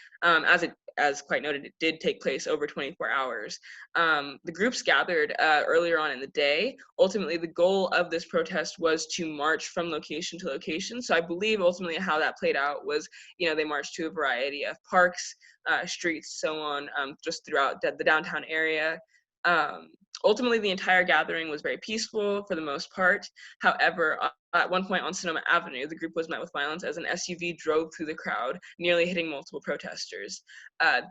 As quite noted, it did take place over 24 hours. The groups gathered earlier on in the day. Ultimately, the goal of this protest was to march from location to location. So I believe ultimately how that played out was, they marched to a variety of parks, streets, so on, just throughout the downtown area. Ultimately, the entire gathering was very peaceful for the most part. However, at one point on Sonoma Avenue, the group was met with violence as an SUV drove through the crowd, nearly hitting multiple protesters.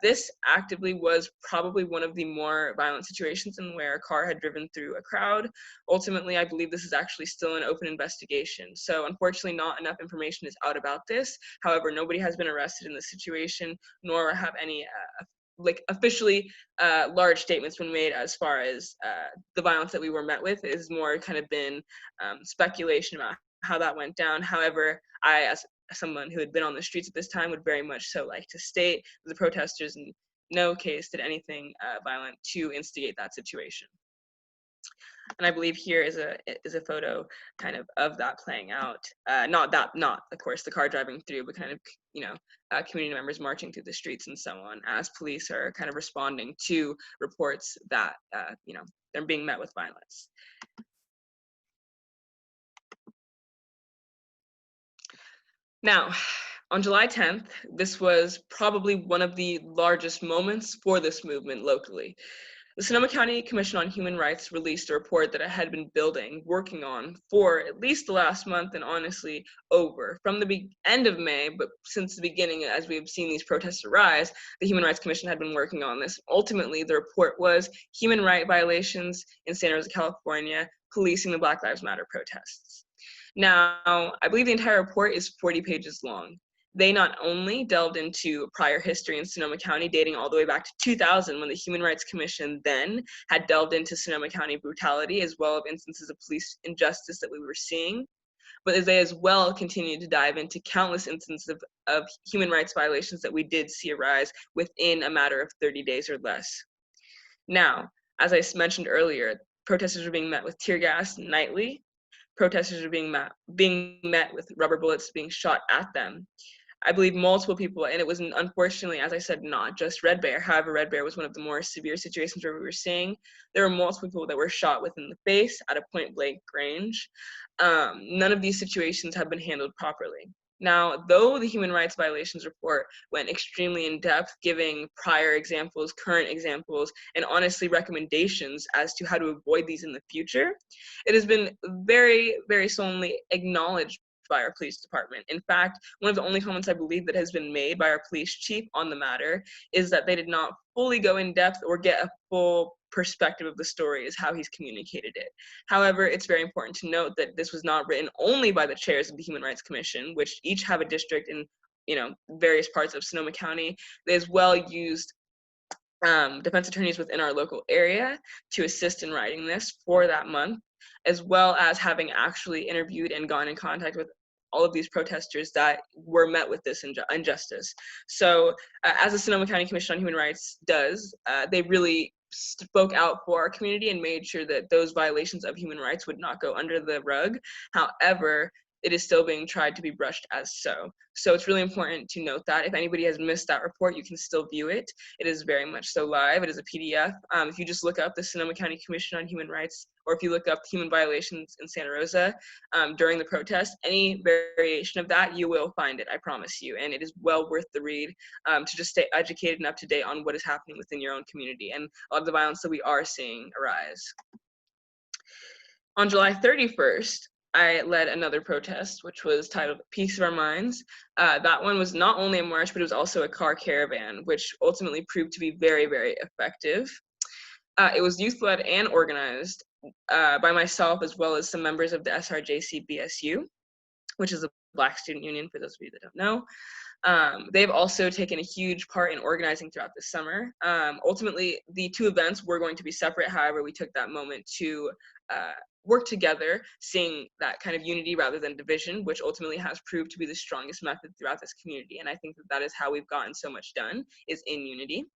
This actively was probably one of the more violent situations in where a car had driven through a crowd. Ultimately, I believe this is actually still an open investigation. So unfortunately, not enough information is out about this. However, nobody has been arrested in this situation, nor have any officially large statements been made as far as the violence that we were met with. Is more kind of been speculation about how that went down. However, I, as someone who had been on the streets at this time, would very much so like to state that the protesters in no case did anything violent to instigate that situation. And I believe here is a photo kind of that playing out. Not of course the car driving through, but kind of community members marching through the streets and so on, as police are kind of responding to reports that they're being met with violence. Now, on July 10th, this was probably one of the largest moments for this movement locally. The Sonoma County Commission on Human Rights released a report that it had been working on for at least the last month, and honestly from the end of May, but since the beginning, as we have seen these protests arise, the Human Rights Commission had been working on this. Ultimately, the report was human rights violations in Santa Rosa, California, policing the Black Lives Matter protests. Now, I believe the entire report is 40 pages long. They not only delved into prior history in Sonoma County dating all the way back to 2000, when the Human Rights Commission then had delved into Sonoma County brutality, as well as instances of police injustice that we were seeing, but they as well continued to dive into countless instances of human rights violations that we did see arise within a matter of 30 days or less. Now, as I mentioned earlier, protesters were being met with tear gas nightly. Protesters are being met with rubber bullets being shot at them. I believe multiple people, and it was unfortunately, as I said, not just Red Bear. However, Red Bear was one of the more severe situations where we were seeing there were multiple people that were shot within the face at a point blank range. None of these situations have been handled properly. Now, though the human rights violations report went extremely in depth, giving prior examples, current examples, and honestly recommendations as to how to avoid these in the future, it has been very, very solemnly acknowledged by our police department. In fact, one of the only comments I believe that has been made by our police chief on the matter is that they did not fully go in depth or get a full perspective of the story is how he's communicated it. However, it's very important to note that this was not written only by the chairs of the Human Rights Commission, which each have a district in various parts of Sonoma County. They as well used defense attorneys within our local area to assist in writing this for that month, as well as having actually interviewed and gone in contact with all of these protesters that were met with this injustice. So as the Sonoma County Commission on Human Rights does, they really spoke out for our community and made sure that those violations of human rights would not go under the rug. However, it is still being tried to be brushed as so. So it's really important to note that if anybody has missed that report, you can still view it. It is very much so live. It is a PDF. If you just look up the Sonoma County Commission on Human Rights, or if you look up human violations in Santa Rosa during the protest, any variation of that, you will find it, I promise you. And it is well worth the read to just stay educated and up to date on what is happening within your own community and a lot of the violence that we are seeing arise. On July 31st, I led another protest, which was titled Peace of Our Minds. That one was not only a march, but it was also a car caravan, which ultimately proved to be very, very effective. It was youth-led and organized by myself, as well as some members of the SRJC BSU, which is a Black Student Union, for those of you that don't know. They've also taken a huge part in organizing throughout the summer. Ultimately, the two events were going to be separate. However, we took that moment to work together, seeing that kind of unity rather than division, which ultimately has proved to be the strongest method throughout this community. And I think that that is how we've gotten so much done, is in unity.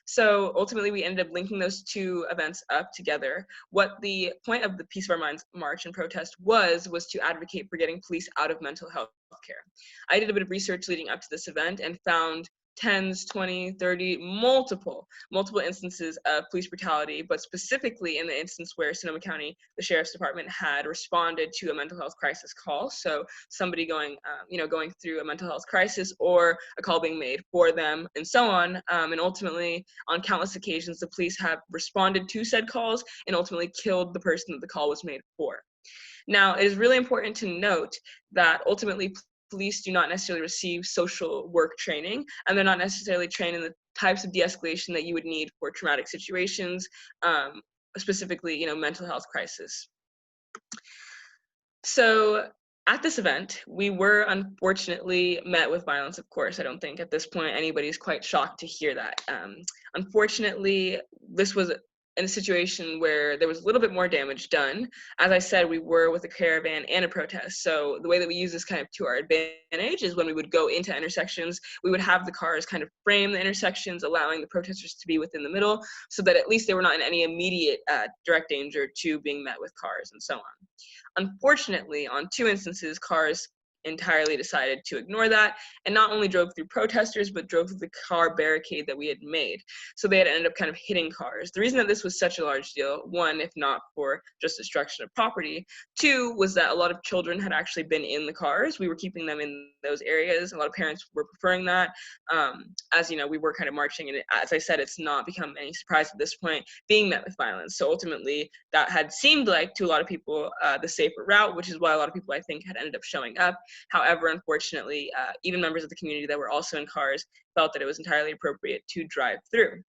So ultimately, we ended up linking those two events up together. What the point of the Peace of Our Minds march and protest was to advocate for getting police out of mental health care. I did a bit of research leading up to this event and found 10s, 20, 30, multiple instances of police brutality, but specifically in the instance where Sonoma County, the Sheriff's Department, had responded to a mental health crisis call. So somebody going through a mental health crisis, or a call being made for them, and so on. And ultimately, on countless occasions, the police have responded to said calls and ultimately killed the person that the call was made for. Now, it is really important to note that ultimately police do not necessarily receive social work training, and they're not necessarily trained in the types of de-escalation that you would need for traumatic situations, specifically, mental health crisis. So at this event, we were unfortunately met with violence, of course. I don't think at this point anybody's quite shocked to hear that. Unfortunately, this was in a situation where there was a little bit more damage done. As I said, we were with a caravan and a protest. So the way that we use this kind of to our advantage is when we would go into intersections, we would have the cars kind of frame the intersections, allowing the protesters to be within the middle, so that at least they were not in any immediate direct danger to being met with cars and so on. Unfortunately, on two instances, cars entirely decided to ignore that and not only drove through protesters, but drove through the car barricade that we had made. So they had ended up kind of hitting cars. The reason that this was such a large deal, one, if not for just destruction of property, two, was that a lot of children had actually been in the cars. We were keeping them in those areas. A lot of parents were preferring that. As you know, we were kind of marching, and as I said, it's not become any surprise at this point being met with violence. So ultimately, that had seemed like to a lot of people the safer route, which is why a lot of people, I think, had ended up showing up. However, unfortunately, even members of the community that were also in cars felt that it was entirely appropriate to drive through.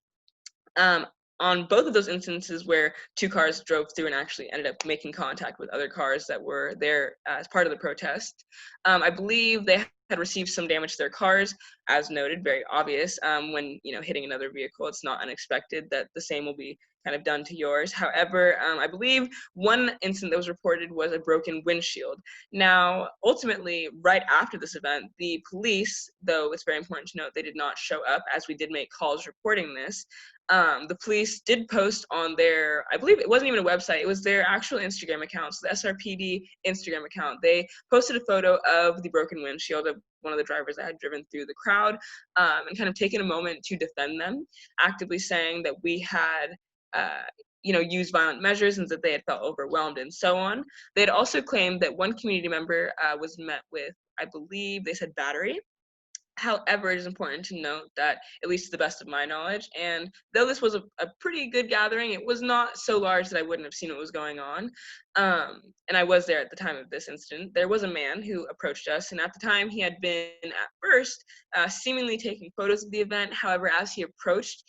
On both of those instances where two cars drove through and actually ended up making contact with other cars that were there as part of the protest, I believe they had received some damage to their cars, as noted, very obvious. When hitting another vehicle, it's not unexpected that the same will be kind of done to yours. However, I believe one incident that was reported was a broken windshield. Now, ultimately, right after this event, the police, though it's very important to note, they did not show up as we did make calls reporting this. The police did post on their, I believe it wasn't even a website, it was their actual Instagram account, so the SRPD Instagram account. They posted a photo of the broken windshield of one of the drivers that had driven through the crowd, and kind of taken a moment to defend them, actively saying that we had used violent measures and that they had felt overwhelmed and so on. They had also claimed that one community member was met with, I believe they said battery. However, it is important to note that, at least to the best of my knowledge, and though this was a pretty good gathering, it was not so large that I wouldn't have seen what was going on. And I was there at the time of this incident. There was a man who approached us, and at the time he had been, at first, seemingly taking photos of the event. However, as he approached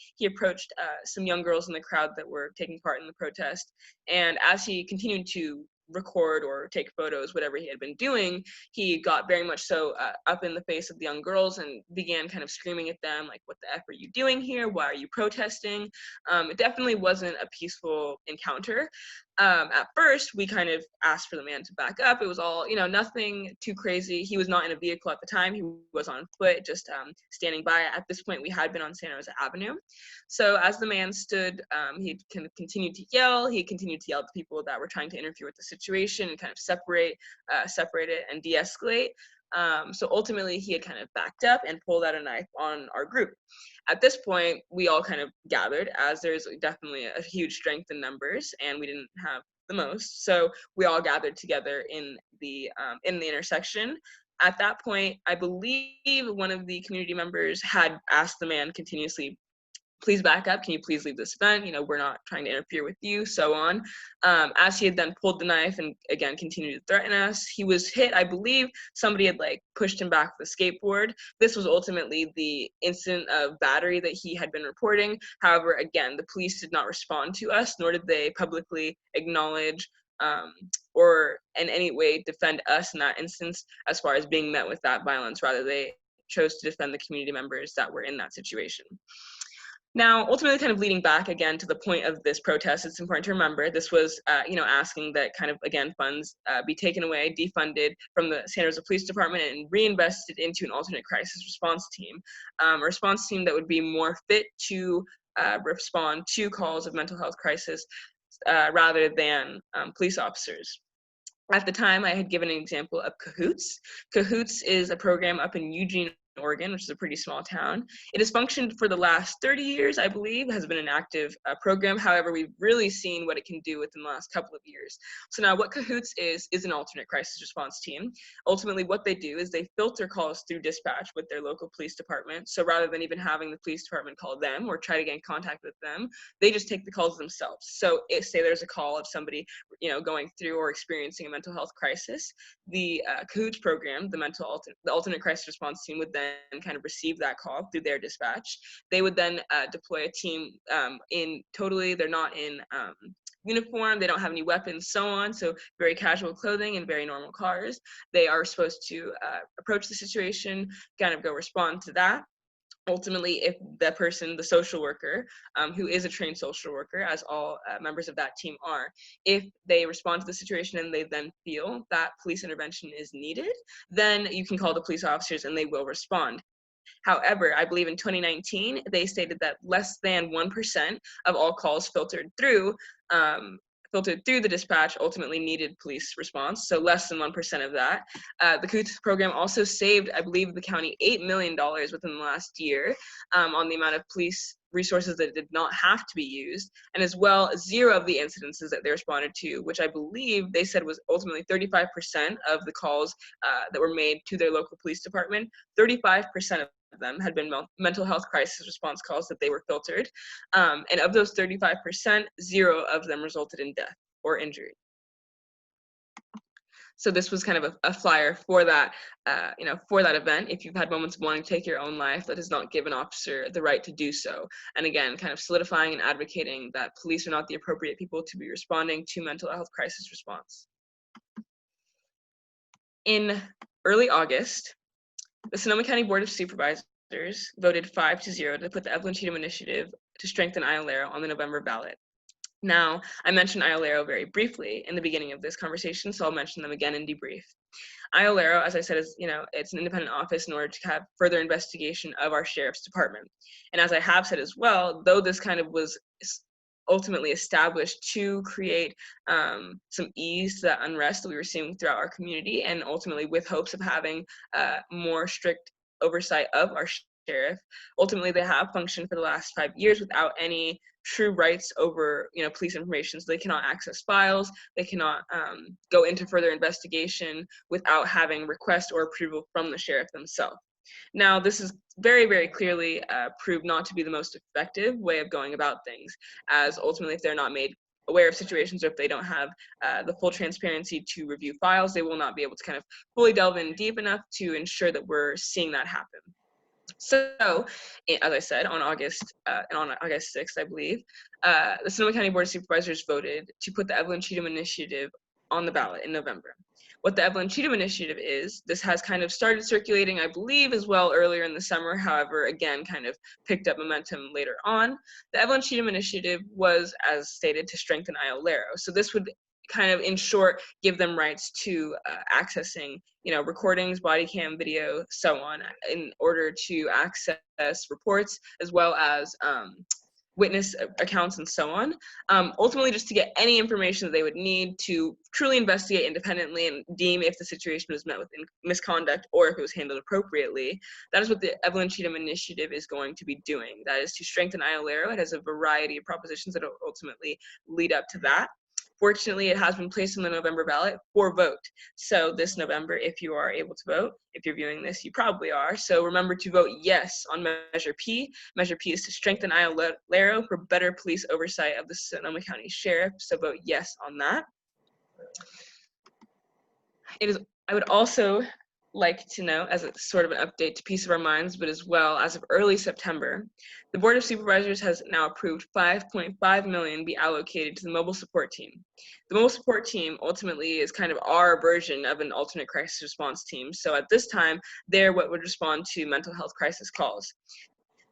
some young girls in the crowd that were taking part in the protest. And as he continued to record or take photos, whatever he had been doing, he got very much so up in the face of the young girls and began kind of screaming at them, like, what the F are you doing here? Why are you protesting? It definitely wasn't a peaceful encounter. At first, we kind of asked for the man to back up. It was all, nothing too crazy. He was not in a vehicle at the time. He was on foot, just standing by. At this point, we had been on Santa Rosa Avenue. So as the man stood, he kind of continued to yell. He continued to yell at the people that were trying to interfere with the situation and kind of separate it and de-escalate. So ultimately, he had kind of backed up and pulled out a knife on our group. At this point, we all kind of gathered, as there's definitely a huge strength in numbers, and we didn't have the most. So we all gathered together in the intersection. At that point, I believe one of the community members had asked the man continuously, please back up, can you please leave this event, we're not trying to interfere with you, so on. As he had then pulled the knife and again continued to threaten us, he was hit. I believe somebody had pushed him back with a skateboard. This was ultimately the incident of battery that he had been reporting. However, again, the police did not respond to us, nor did they publicly acknowledge or in any way defend us in that instance as far as being met with that violence. Rather, they chose to defend the community members that were in that situation. Now, ultimately, kind of leading back again to the point of this protest, it's important to remember this was, asking that kind of, again, funds be taken away, defunded from the Santa Rosa Police Department and reinvested into an alternate crisis response team, a response team that would be more fit to respond to calls of mental health crisis rather than police officers. At the time, I had given an example of Cahoots. Cahoots is a program up in Eugene, Oregon, which is a pretty small town. It has functioned for the last 30 years, I believe, has been an active program. However, we've really seen what it can do within the last couple of years. So now what Cahoots is an alternate crisis response team. Ultimately, what they do is they filter calls through dispatch with their local police department. So rather than even having the police department call them or try to get in contact with them, they just take the calls themselves. So say there's a call of somebody, going through or experiencing a mental health crisis, the Cahoots program, the alternate crisis response team, would then kind of receive that call through their dispatch. They would then deploy a team they're not in uniform, they don't have any weapons, so on, so very casual clothing and very normal cars. They are supposed to approach the situation, kind of go respond to that. Ultimately, if the person, the social worker, who is a trained social worker, as all members of that team are, if they respond to the situation and they then feel that police intervention is needed, then you can call the police officers and they will respond. However, I believe in 2019, they stated that less than 1% of all calls filtered through the dispatch ultimately needed police response, so less than 1% of that. The Cahoots program also saved, I believe, the county $8 million within the last year on the amount of police resources that did not have to be used, and as well 0 of the incidences that they responded to, which I believe they said was ultimately 35% of the calls that were made to their local police department. 35% of them had been mental health crisis response calls that they were filtered. And of those 35%, 0 of them resulted in death or injury. So this was kind of a flyer for that, for that event. If you've had moments of wanting to take your own life, that does not give an officer the right to do so. And again, kind of solidifying and advocating that police are not the appropriate people to be responding to mental health crisis response. In early August, the Sonoma County Board of Supervisors voted 5-0 to put the Evelyn Cheatham Initiative to strengthen Ayodele on the November ballot. Now, I mentioned Ayodele very briefly in the beginning of this conversation, so I'll mention them again in debrief. Ayodele, as I said, is, it's an independent office in order to have further investigation of our sheriff's department. And as I have said as well, though this kind of was ultimately established to create some ease to that unrest that we were seeing throughout our community, and ultimately with hopes of having more strict oversight of our sheriff, ultimately they have functioned for the last 5 years without any true rights over police information. So they cannot access files, they cannot go into further investigation without having request or approval from the sheriff themselves. Now, this is very, very clearly proved not to be the most effective way of going about things, as ultimately if they're not made aware of situations, or if they don't have the full transparency to review files, they will not be able to kind of fully delve in deep enough to ensure that we're seeing that happen. So, as I said, on August 6th, I believe, the Sonoma County Board of Supervisors voted to put the Evelyn Cheatham Initiative on the ballot in November. What the Evelyn Cheatham Initiative is, this has kind of started circulating, I believe, as well earlier in the summer, however, again, kind of picked up momentum later on. The Evelyn Cheatham Initiative was, as stated, to strengthen Ayodele. So this would kind of, in short, give them rights to accessing, recordings, body cam video, so on, in order to access reports as well as witness accounts and so on. Ultimately, just to get any information that they would need to truly investigate independently and deem if the situation was met with misconduct or if it was handled appropriately. That is what the Evelyn Cheatham Initiative is going to be doing. That is to strengthen Ayodele. It has a variety of propositions that will ultimately lead up to that. Fortunately, it has been placed on the November ballot for vote. So this November, if you are able to vote, if you're viewing this, you probably are. So remember to vote yes on Measure P. Measure P is to strengthen Ayodele for better police oversight of the Sonoma County Sheriff. So vote yes on that. I would also like to note, as a sort of an update to Peace of Our Minds, but as well, as of early September, the Board of Supervisors has now approved $5.5 million be allocated to the mobile support team. The mobile support team ultimately is kind of our version of an alternate crisis response team. So at this time, they're what would respond to mental health crisis calls.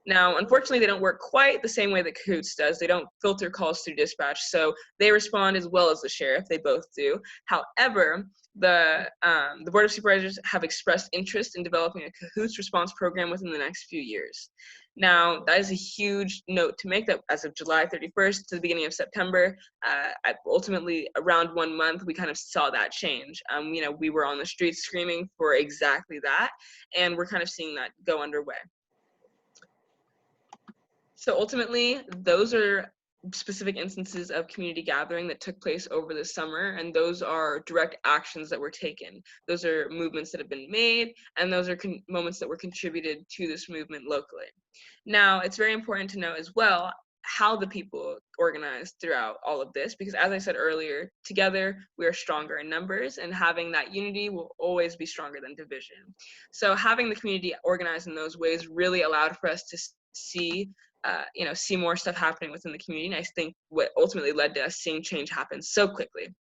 Now, unfortunately, they don't work quite the same way that Cahoots does. They don't filter calls through dispatch, so they respond as well as the sheriff. They both do. However, the Board of Supervisors have expressed interest in developing a Cahoots response program within the next few years. Now, that is a huge note to make, that as of July 31st to the beginning of September, ultimately around 1 month, we kind of saw that change. We were on the streets screaming for exactly that, and we're kind of seeing that go underway. So ultimately, those are specific instances of community gathering that took place over the summer, and those are direct actions that were taken. Those are movements that have been made, and those are moments that were contributed to this movement locally. Now, it's very important to know as well how the people organized throughout all of this, because as I said earlier, together we are stronger in numbers, and having that unity will always be stronger than division. So having the community organized in those ways really allowed for us to see more stuff happening within the community. And I think what ultimately led to us seeing change happen so quickly.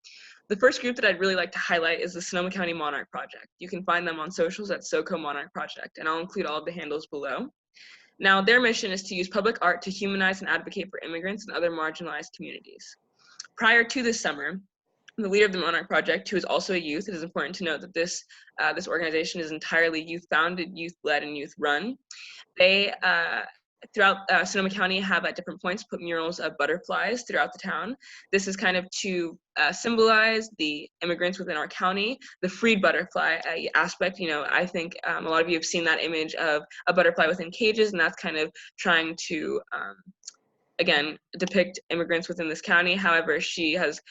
The first group that I'd really like to highlight is the Sonoma County Monarch Project. You can find them on socials at SoCo Monarch Project, and I'll include all of the handles below. Now, their mission is to use public art to humanize and advocate for immigrants and other marginalized communities. Prior to this summer, the leader of the Monarch Project, who is also a youth, it is important to note that this organization is entirely youth-founded, youth-led, and youth-run. They throughout Sonoma County have at different points put murals of butterflies throughout the town. This is kind of to symbolize the immigrants within our county, the freed butterfly aspect. I think a lot of you have seen that image of a butterfly within cages, and that's kind of trying to again, depict immigrants within this county. However, she has,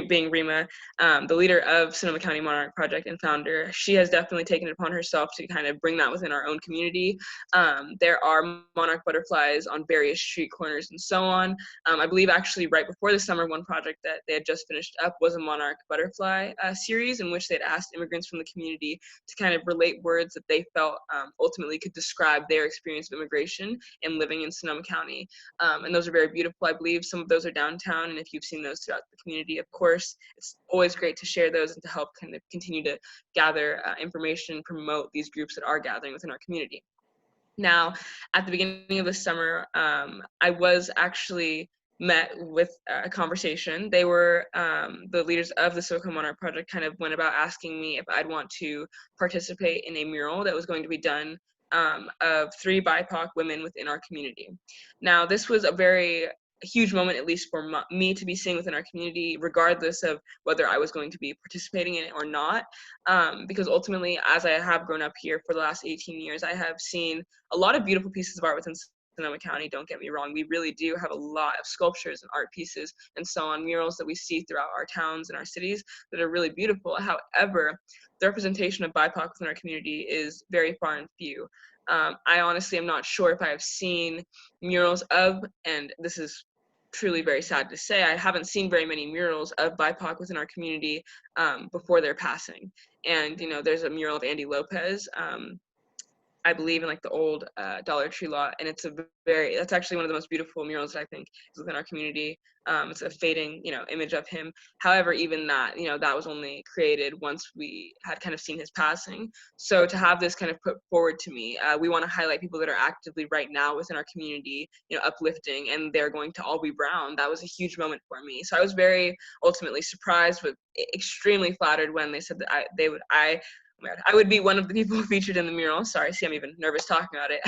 being Rima, the leader of Sonoma County Monarch Project and founder, she has definitely taken it upon herself to kind of bring that within our own community. There are monarch butterflies on various street corners and so on. I believe actually right before the summer, one project that they had just finished up was a monarch butterfly series in which they'd asked immigrants from the community to kind of relate words that they felt ultimately could describe their experience of immigration and living in Sonoma County. And those are very beautiful. I believe some of those are downtown, and if you've seen those throughout the community, of course, it's always great to share those and to help kind of continue to gather information, promote these groups that are gathering within our community. Now, at the beginning of the summer, I was actually met with a conversation. They were the leaders of the SoCo Monarch Project kind of went about asking me if I'd want to participate in a mural that was going to be done of 3 BIPOC women within our community. Now, this was a very huge moment, at least for me to be seeing within our community, regardless of whether I was going to be participating in it or not, because ultimately, as I have grown up here for the last 18 years, I have seen a lot of beautiful pieces of art within Sonoma County. Don't get me wrong, we really do have a lot of sculptures and art pieces and so on, murals that we see throughout our towns and our cities that are really beautiful. However, the representation of BIPOC within our community is very far and few. I honestly am not sure if I have seen murals of, and this is truly very sad to say, I haven't seen very many murals of BIPOC within our community before their passing. And, you know, there's a mural of Andy Lopez, I believe in like the old Dollar Tree lot, and it's that's actually one of the most beautiful murals that I think is within our community. It's a fading, you know, image of him. However, even that, you know, that was only created once we had kind of seen his passing. So to have this kind of put forward to me, we want to highlight people that are actively right now within our community, you know, uplifting, and they're going to all be brown. That was a huge moment for me. So I was very ultimately surprised, but extremely flattered when they said that I would be one of the people featured in the mural. Sorry, see, I'm even nervous talking about it.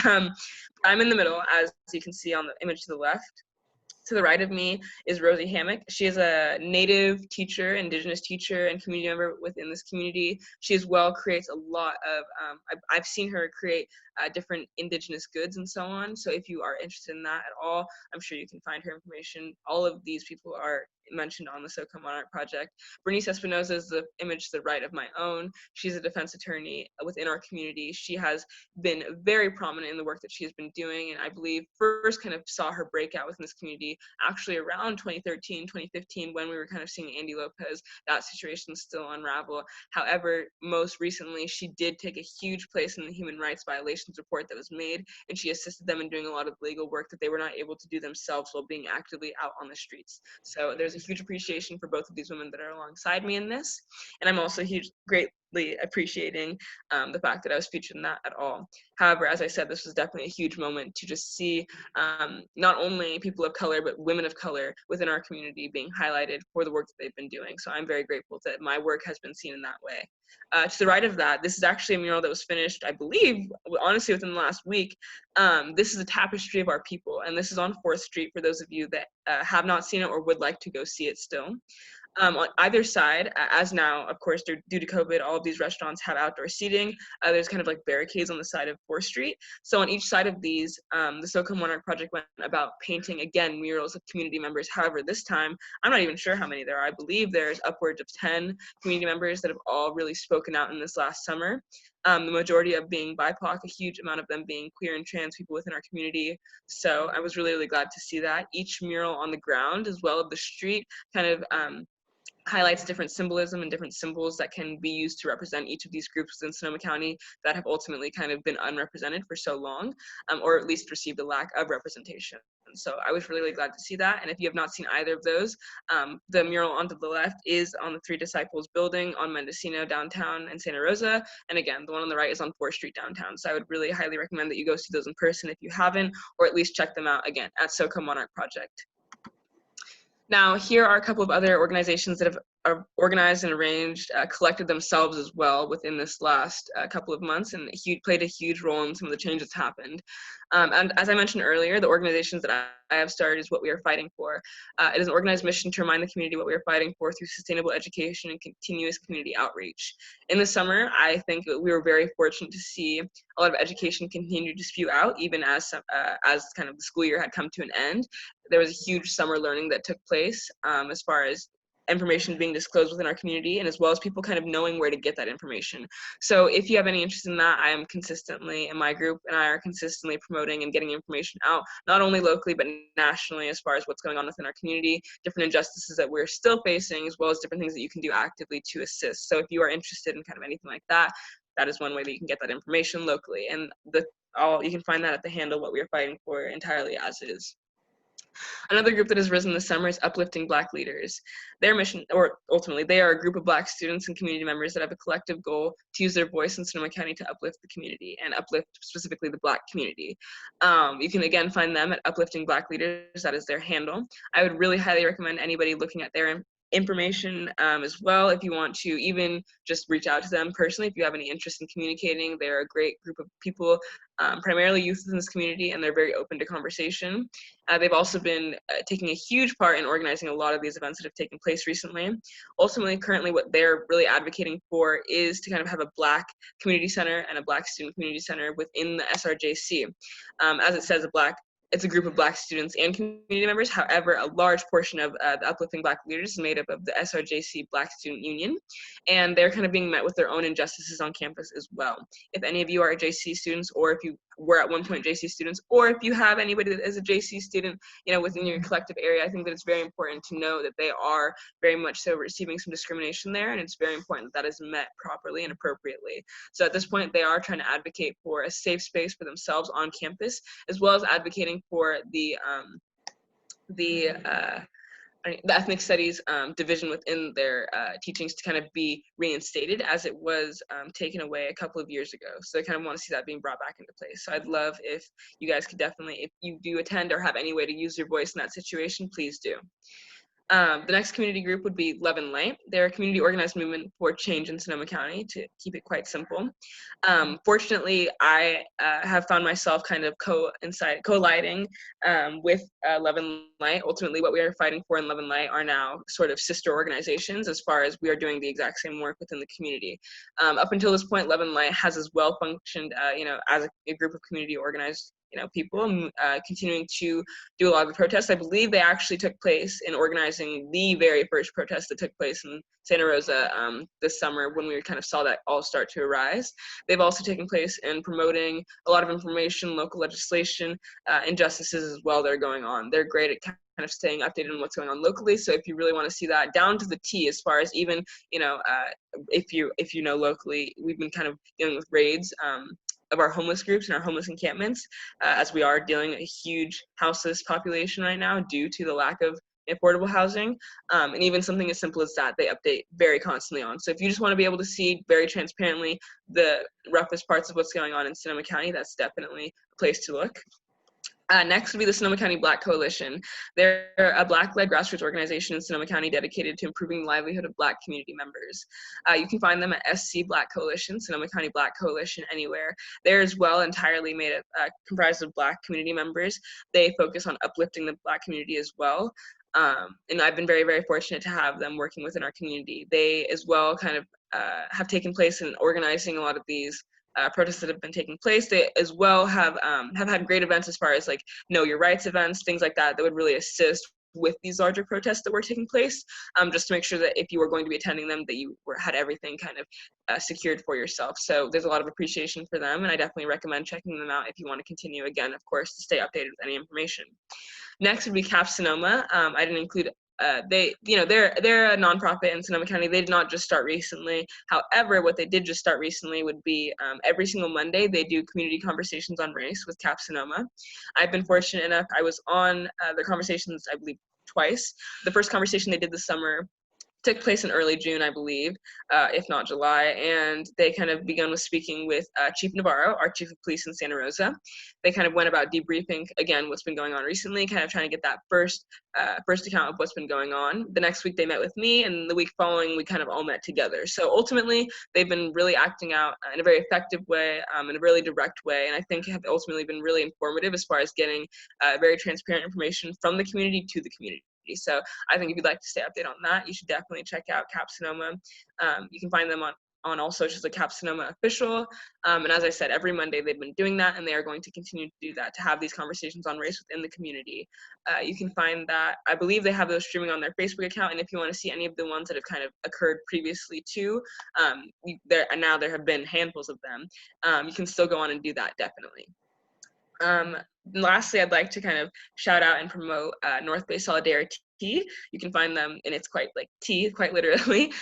I'm in the middle, as you can see on the image to the left. To the right of me is Rosie Hammock. She is a native teacher, indigenous teacher, and community member within this community. She as well creates a lot of, I've seen her create different indigenous goods and so on. So if you are interested in that at all, I'm sure you can find her information. All of these people are mentioned on the SoCo Monarch Project. Bernice Espinoza is the image to the right of my own. She's a defense attorney within our community. She has been very prominent in the work that she has been doing, and I believe first kind of saw her breakout within this community actually around 2013, 2015, when we were kind of seeing Andy Lopez, that situation still unravel. However, most recently, she did take a huge place in the human rights violations report that was made, and she assisted them in doing a lot of legal work that they were not able to do themselves while being actively out on the streets. So there's a huge appreciation for both of these women that are alongside me in this, and I'm also greatly appreciating the fact that I was featured in that at all. However, as I said, this was definitely a huge moment to just see not only people of color, but women of color within our community being highlighted for the work that they've been doing. So I'm very grateful that my work has been seen in that way. To the right of that, this is actually a mural that was finished, I believe, honestly, within the last week. This is a tapestry of our people, and this is on 4th Street for those of you that have not seen it or would like to go see it still. On either side, as now, of course, due to COVID, all of these restaurants have outdoor seating. There's kind of like barricades on the side of 4th Street. So on each side of these, the SoCo Monarch Project went about painting, again, murals of community members. However, this time, I'm not even sure how many there are. I believe there's upwards of 10 community members that have all really spoken out in this last summer. The majority of being BIPOC, a huge amount of them being queer and trans people within our community. So I was really, really glad to see that. Each mural on the ground, as well as the street, kind of highlights different symbolism and different symbols that can be used to represent each of these groups within Sonoma County that have ultimately kind of been unrepresented for so long, or at least received a lack of representation. So I was really, really glad to see that. And if you have not seen either of those, the mural onto the left is on the Three Disciples building on Mendocino downtown in Santa Rosa. And again, the one on the right is on 4th Street downtown. So I would really highly recommend that you go see those in person if you haven't, or at least check them out again at SoCo Monarch Project. Now, here are a couple of other organizations that have organized and arranged, collected themselves as well within this last couple of months, and played a huge role in some of the changes that happened. And as I mentioned earlier, the organizations that I have started is What We Are Fighting For. It is an organized mission to remind the community what we are fighting for through sustainable education and continuous community outreach. In the summer, I think we were very fortunate to see a lot of education continue to spew out, even as kind of the school year had come to an end. There was a huge summer learning that took place as far as information being disclosed within our community, and as well as people kind of knowing where to get that information. So if you have any interest in that, I am consistently, and my group and I are consistently promoting and getting information out, not only locally, but nationally, as far as what's going on within our community, different injustices that we're still facing, as well as different things that you can do actively to assist. So if you are interested in kind of anything like that, that is one way that you can get that information locally. And you can find that at the handle What We Are Fighting For entirely as is. Another group that has risen this summer is Uplifting Black Leaders. Their mission, or ultimately, they are a group of Black students and community members that have a collective goal to use their voice in Sonoma County to uplift the community and uplift specifically the Black community. You can again find them at Uplifting Black Leaders. That is their handle. I would really highly recommend anybody looking at their information as well. If you want to even just reach out to them personally, if you have any interest in communicating, they're a great group of people, primarily youth in this community, and they're very open to conversation. They've also been taking a huge part in organizing a lot of these events that have taken place recently. Ultimately, currently what they're really advocating for is to kind of have a Black community center and a Black student community center within the SRJC. As it says, it's a group of Black students and community members. However, a large portion of the Uplifting Black Leaders is made up of the SRJC Black Student Union, and they're kind of being met with their own injustices on campus as well. If any of you are JC students, or if you were at one point JC students, or if you have anybody that is a JC student, within your collective area, I think that it's very important to know that they are very much so receiving some discrimination there, and it's very important that that is met properly and appropriately. So at this point, they are trying to advocate for a safe space for themselves on campus, as well as advocating for the ethnic studies division within their teachings to kind of be reinstated, as it was taken away a couple of years ago. So I kind of want to see that being brought back into place. So I'd love if you guys could definitely, if you do attend or have any way to use your voice in that situation, please do. The next community group would be Love and Light. They're a community organized movement for change in Sonoma County, to keep it quite simple. Fortunately, I have found myself kind of colliding with Love and Light. Ultimately, what we are fighting for in Love and Light are now sort of sister organizations, as far as we are doing the exact same work within the community. Up until this point, Love and Light has as well functioned, as a group of community organized people, continuing to do a lot of the protests. I believe they actually took place in organizing the very first protest that took place in Santa Rosa this summer, when we kind of saw that all start to arise. They've also taken place in promoting a lot of information, local legislation, injustices as well that are going on. They're great at kind of staying updated on what's going on locally. So if you really want to see that down to the T, as far as even, if you know locally, we've been kind of dealing with raids of our homeless groups and our homeless encampments, as we are dealing a huge houseless population right now due to the lack of affordable housing, and even something as simple as that they update very constantly on. So if you just want to be able to see very transparently the roughest parts of what's going on in Sonoma County, that's definitely a place to look. Next would be the Sonoma County Black Coalition. They're a Black-led grassroots organization in Sonoma County dedicated to improving the livelihood of Black community members. You can find them at SC Black Coalition, Sonoma County Black Coalition, anywhere. They're as well entirely comprised of Black community members. They focus on uplifting the Black community as well. And I've been very, very fortunate to have them working within our community. They as well kind of have taken place in organizing a lot of these protests that have been taking place. They as well have had great events as far as like Know Your Rights events, things like that, that would really assist with these larger protests that were taking place, just to make sure that if you were going to be attending them, that you had everything kind of secured for yourself. So there's a lot of appreciation for them, and I definitely recommend checking them out if you want to continue, again, of course, to stay updated with any information. Next would be CAP Sonoma. I didn't include they're a nonprofit in Sonoma County. They did not just start recently. However, what they did just start recently would be every single Monday they do community conversations on race with CAP Sonoma. I've been fortunate enough, I was on the conversations, I believe, twice. The first conversation they did this summer took place in early June, I believe, if not July, and they kind of began with speaking with Chief Navarro, our Chief of Police in Santa Rosa. They kind of went about debriefing, again, what's been going on recently, kind of trying to get that first account of what's been going on. The next week they met with me, and the week following we kind of all met together. So ultimately, they've been really acting out in a very effective way, in a really direct way, and I think have ultimately been really informative as far as getting very transparent information from the community to the community. So I think if you'd like to stay updated on that, you should definitely check out CAP Sonoma. You can find them on all socials at CAP Sonoma Official. And as I said, every Monday they've been doing that, and they are going to continue to do that, to have these conversations on race within the community. You can find that, I believe they have those streaming on their Facebook account, and if you want to see any of the ones that have kind of occurred previously too, and now there have been handfuls of them, you can still go on and do that, definitely. Lastly, I'd like to kind of shout out and promote North Bay Solidarity tea. You can find them, and it's quite like tea, quite literally.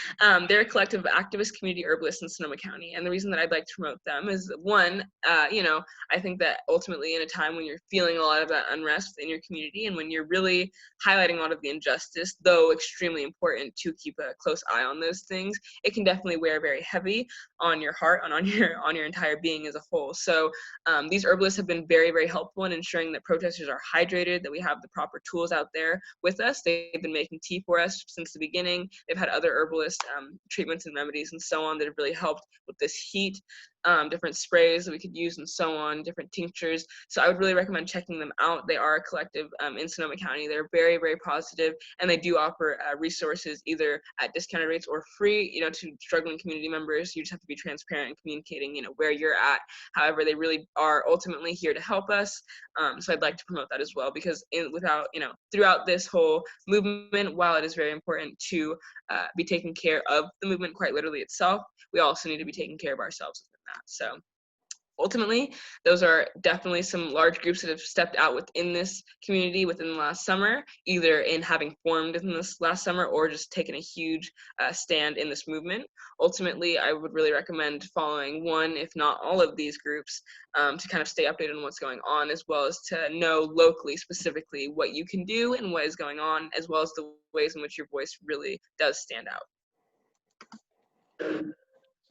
They're a collective of activist community herbalists in Sonoma County. And the reason that I'd like to promote them is one, I think that ultimately in a time when you're feeling a lot of that unrest in your community and when you're really highlighting a lot of the injustice, though extremely important to keep a close eye on those things, it can definitely wear very heavy on your heart and on your entire being as a whole. So these herbalists have been very, very helpful in ensuring that protesters are hydrated, that we have the proper tools out there with us. They've been making tea for us since the beginning. They've had other herbalist treatments and remedies and so on that have really helped with this heat, different sprays that we could use and so on, different tinctures. So I would really recommend checking them out. They are a collective in Sonoma County. They're very, very positive, and they do offer resources either at discounted rates or free, to struggling community members. You just have to be transparent and communicating, where you're at. However, they really are ultimately here to help us. So I'd like to promote that as well, because throughout this whole movement, while it is very important to be taking care of the movement quite literally itself, we also need to be taking care of ourselves within that. So ultimately, those are definitely some large groups that have stepped out within this community within the last summer, either in having formed in this last summer or just taken a huge stand in this movement. Ultimately, I would really recommend following one, if not all of these groups, to kind of stay updated on what's going on, as well as to know locally, specifically, what you can do and what is going on, as well as the ways in which your voice really does stand out.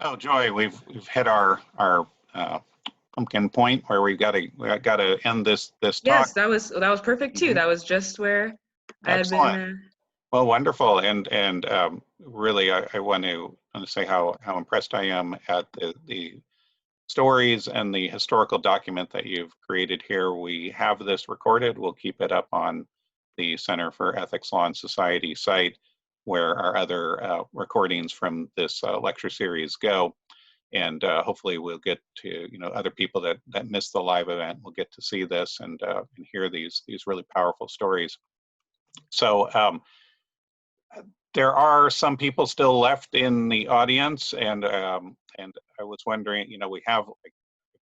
Oh, Joy, we've hit our pumpkin point where we got to end this talk. Yes, that was perfect too. That was just where I had been. Well, wonderful, and really, I want to say how impressed I am at the stories and the historical document that you've created here. We have this recorded. We'll keep it up on the Center for Ethics, Law, and Society site, where our other recordings from this lecture series go. And hopefully we'll get to, other people that missed the live event will get to see this and hear these really powerful stories. So there are some people still left in the audience, and I was wondering, we have we've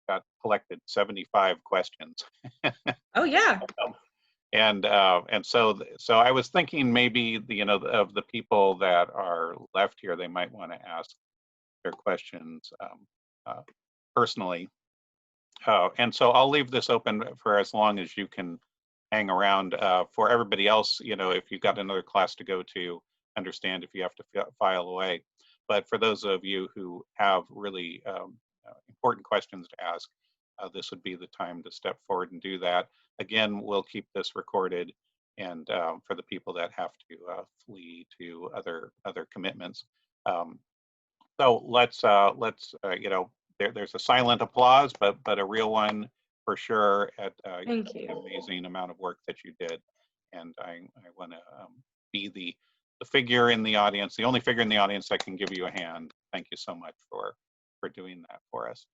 got collected 75 questions. Oh yeah. And so I was thinking maybe of the people that are left here, they might want to ask their questions personally. And so I'll leave this open for as long as you can hang around. For everybody else, if you've got another class to go to, understand if you have to file away. But for those of you who have really important questions to ask, this would be the time to step forward and do that. Again, we'll keep this recorded, and for the people that have to flee to other commitments. So let's there's a silent applause, but a real one for sure at Thank you. the amazing amount of work that you did. And I want to be the figure in the audience, the only figure in the audience that can give you a hand. Thank you so much for doing that for us.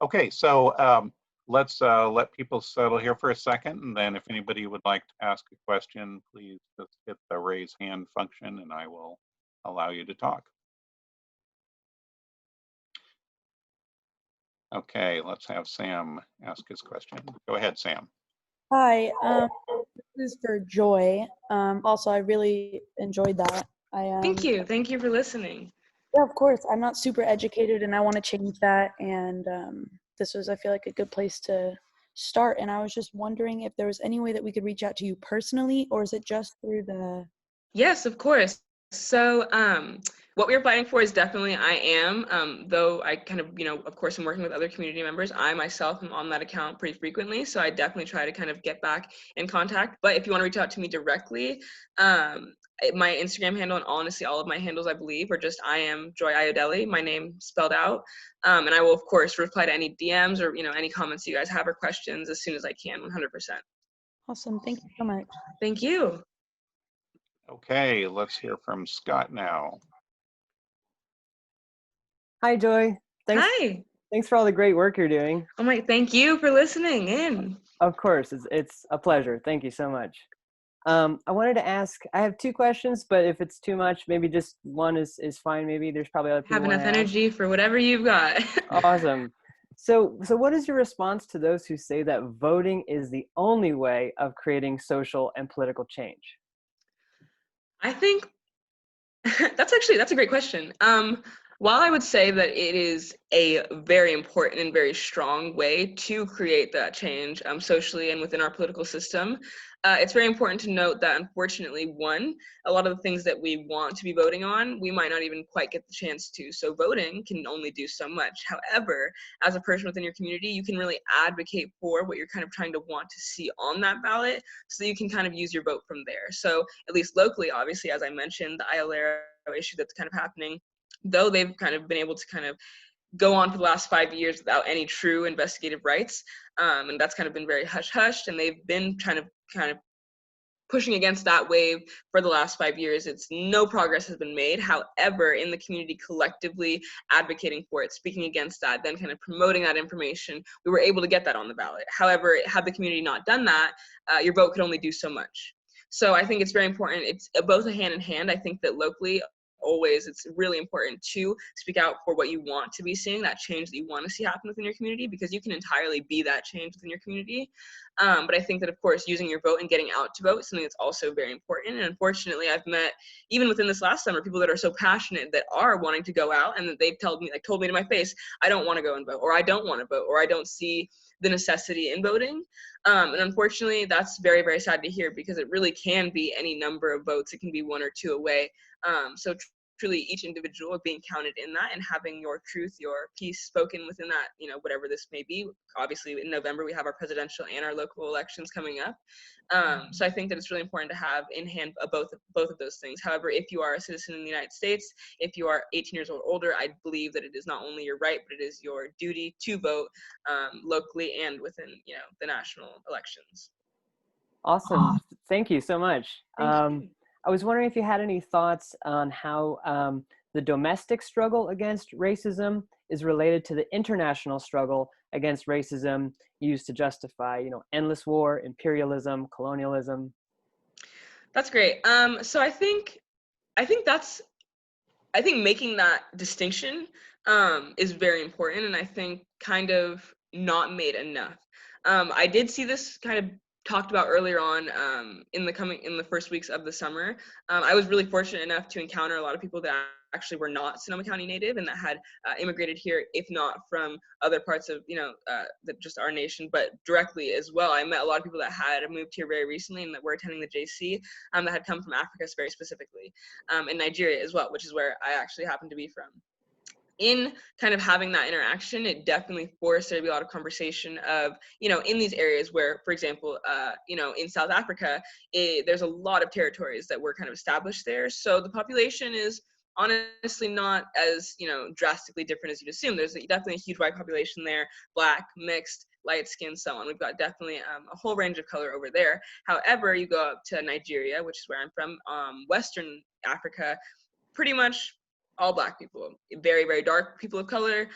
Okay, so let's let people settle here for a second, and then if anybody would like to ask a question, please just hit the raise hand function and I will allow you to talk. Okay, let's have Sam ask his question. Go ahead, Sam. Hi, this is for Joy. Also, I really enjoyed that. Thank you. Thank you for listening. Yeah, of course. I'm not super educated, and I want to change that. And this was, I feel like, a good place to start. And I was just wondering if there was any way that we could reach out to you personally, or is it just through the? Yes, of course. So what we're fighting for is definitely I am, though I kind of, of course, I'm working with other community members. I myself am on that account pretty frequently, so I definitely try to kind of get back in contact. But if you want to reach out to me directly, my Instagram handle, and honestly, all of my handles, I believe, are just I am Joy Ayodele, my name spelled out. And I will, of course, reply to any DMs or, any comments you guys have or questions as soon as I can, 100%. Awesome. Thank you so much. Thank you. Okay, let's hear from Scott now. Hi, Joy. Hi. Thanks for all the great work you're doing. Oh my, thank you for listening in. Of course, it's a pleasure. Thank you so much. I wanted to ask, I have two questions, but if it's too much, maybe just one is fine. Maybe there's probably other people. Have enough energy for whatever you've got. Awesome. So what is your response to those who say that voting is the only way of creating social and political change? I think that's a great question. While I would say that it is a very important and very strong way to create that change socially and within our political system, it's very important to note that unfortunately, one, a lot of the things that we want to be voting on, we might not even quite get the chance to. So voting can only do so much. However, as a person within your community, you can really advocate for what you're kind of trying to want to see on that ballot, so you can kind of use your vote from there. So at least locally, obviously, as I mentioned, the Ayodele issue that's kind of happening, though they've kind of been able to kind of go on for the last 5 years without any true investigative rights, and that's kind of been very hush-hushed, and they've been kind of pushing against that wave for the last 5 years. It's no progress has been made. However, in the community collectively advocating for it, speaking against that, then kind of promoting that information, we were able to get that on the ballot. However, had the community not done that, your vote could only do so much. So I think it's very important. It's both a hand in hand. I think that locally, always, it's really important to speak out for what you want to be seeing, that change that you want to see happen within your community, because you can entirely be that change within your community. But I think that, of course, using your vote and getting out to vote is something that's also very important. And unfortunately, I've met, even within this last summer, people that are so passionate that are wanting to go out, and that they've told me to my face, I don't want to go and vote, or I don't want to vote, or I don't see the necessity in voting. And unfortunately, that's very, very sad to hear, because it really can be any number of votes. It can be one or two away. So truly each individual being counted in that, and having your truth, your piece spoken within that, whatever this may be. Obviously, in November, we have our presidential and our local elections coming up. So I think that it's really important to have in hand both of those things. However, if you are a citizen in the United States, if you are 18 years old or older, I believe that it is not only your right, but it is your duty to vote locally and within, the national elections. Awesome. Thank you so much. Thank you. I was wondering if you had any thoughts on how the domestic struggle against racism is related to the international struggle against racism used to justify, endless war, imperialism, colonialism. That's great. So I think making that distinction is very important, and I think kind of not made enough. I did see this kind of talked about earlier on in the first weeks of the summer. I was really fortunate enough to encounter a lot of people that actually were not Sonoma County native, and that had immigrated here, if not from other parts of just our nation, but directly as well. I met a lot of people that had moved here very recently and that were attending the JC, that had come from Africa very specifically, and Nigeria as well, which is where I actually happen to be from. In kind of having that interaction, it definitely forced there to be a lot of conversation of, in these areas where, for example, in South Africa, there's a lot of territories that were kind of established there. So the population is honestly not as, drastically different as you'd assume. There's definitely a huge white population there, Black, mixed, light skin, so on. We've got definitely a whole range of color over there. However, you go up to Nigeria, which is where I'm from, Western Africa, pretty much all Black people, very, very dark people of color.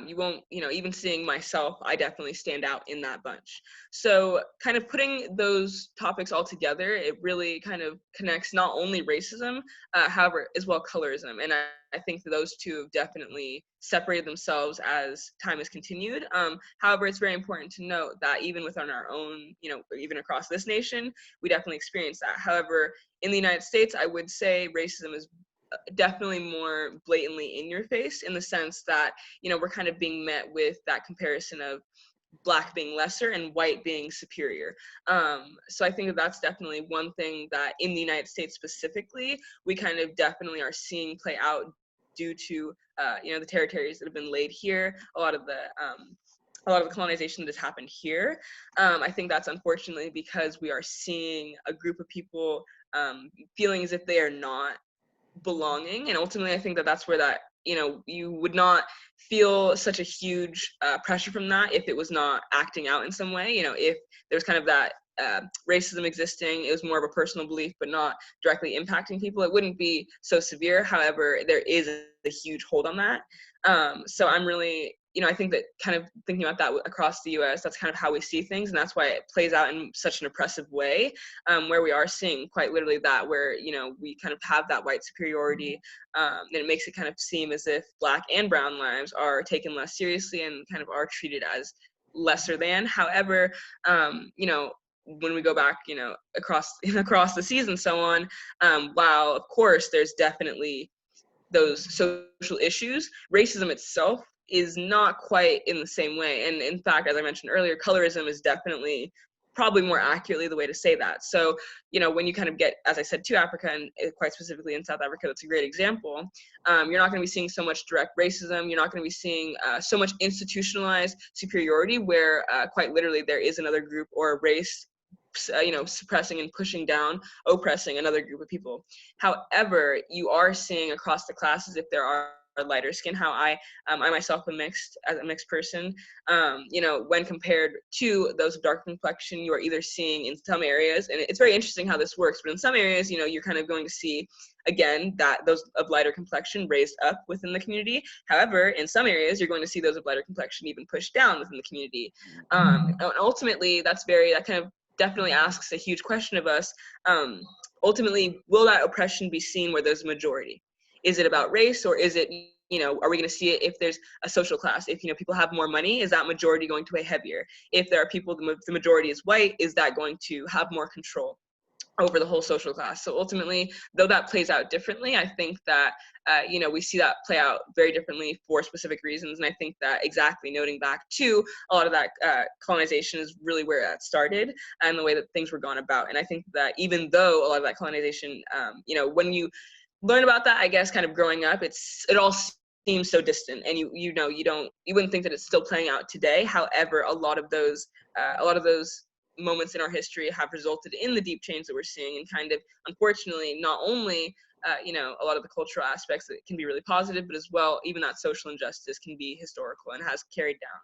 You won't, even seeing myself, I definitely stand out in that bunch. So kind of putting those topics all together, it really kind of connects not only racism, however, as well colorism. And I think that those two have definitely separated themselves as time has continued. However, it's very important to note that even within our own, even across this nation, we definitely experience that. However, in the United States, I would say racism is definitely more blatantly in your face, in the sense that, we're kind of being met with that comparison of Black being lesser and white being superior. So I think that that's definitely one thing that in the United States specifically, we kind of definitely are seeing play out due to, the territories that have been laid here, a lot of the colonization that has happened here. I think that's unfortunately because we are seeing a group of people feeling as if they are not belonging, and ultimately I think that that's where that you would not feel such a huge pressure from that if it was not acting out in some way. If there's kind of that racism existing, it was more of a personal belief but not directly impacting people, it wouldn't be so severe. However, there is a huge hold on that. So I'm really, I think that kind of thinking about that across the US, that's kind of how we see things, and that's why it plays out in such an oppressive way, where we are seeing quite literally that, where, we kind of have that white superiority, and it makes it kind of seem as if Black and brown lives are taken less seriously and kind of are treated as lesser than. However, when we go back, across the seas and so on, while of course there's definitely those social issues, racism itself is not quite in the same way. And in fact, as I mentioned earlier, colorism is definitely probably more accurately the way to say that. So, when you kind of get, as I said, to Africa, and quite specifically in South Africa, that's a great example. You're not going to be seeing so much direct racism. You're not going to be seeing so much institutionalized superiority where quite literally there is another group or a race suppressing and pushing down, oppressing another group of people. However, you are seeing across the classes, if there are lighter skin, how I myself am mixed, as a mixed person, when compared to those of dark complexion, you are either seeing in some areas, and it's very interesting how this works, but in some areas, you're kind of going to see, again, that those of lighter complexion raised up within the community. However, in some areas, you're going to see those of lighter complexion even pushed down within the community. And ultimately, that kind of definitely asks a huge question of us. Ultimately, will that oppression be seen where there's a majority? Is it about race, or is it, are we going to see it if there's a social class? If, people have more money, is that majority going to weigh heavier? If there are people, the majority is white, is that going to have more control over the whole social class? So ultimately, though that plays out differently, I think that, we see that play out very differently for specific reasons. And I think that exactly noting back to a lot of that colonization is really where that started and the way that things were gone about. And I think that even though a lot of that colonization, when you learn about that, I guess, kind of growing up, it all seems so distant, and you wouldn't think that it's still playing out today. However, a lot of those moments in our history have resulted in the deep change that we're seeing, and kind of, unfortunately, not only a lot of the cultural aspects that can be really positive, but as well, even that social injustice can be historical and has carried down.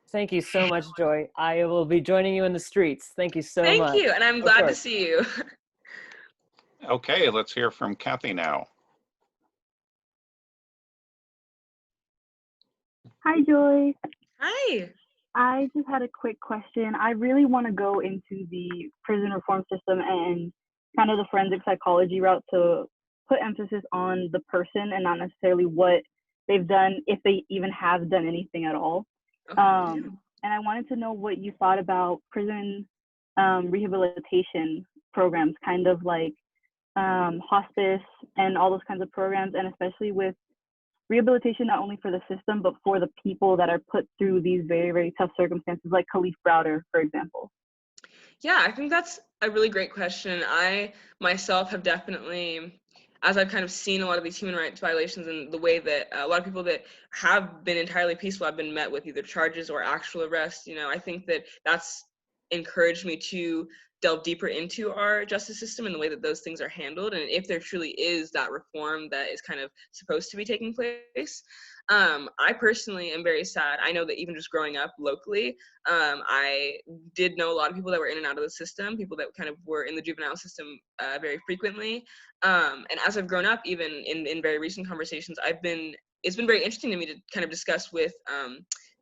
Thank you so much, Joy. I will be joining you in the streets. Thank you so much. Thank you, and I'm glad to see you. Okay, let's hear from Kathy now. Hi, Joy. Hi. I just had a quick question. I really want to go into the prison reform system and kind of the forensic psychology route to put emphasis on the person and not necessarily what they've done, if they even have done anything at all. Okay. And I wanted to know what you thought about prison rehabilitation programs, kind of like hospice and all those kinds of programs, and especially with rehabilitation not only for the system but for the people that are put through these very, very tough circumstances, like Khalif Browder, for example. Yeah, I think that's a really great question. I myself have definitely, as I've kind of seen a lot of these human rights violations and the way that a lot of people that have been entirely peaceful have been met with either charges or actual arrests, I think that that's encouraged me to delve deeper into our justice system and the way that those things are handled, and if there truly is that reform that is kind of supposed to be taking place. I personally am very sad. I know that even just growing up locally, I did know a lot of people that were in and out of the system, people that kind of were in the juvenile system very frequently. And as I've grown up, even in very recent conversations, it's been very interesting to me to kind of discuss with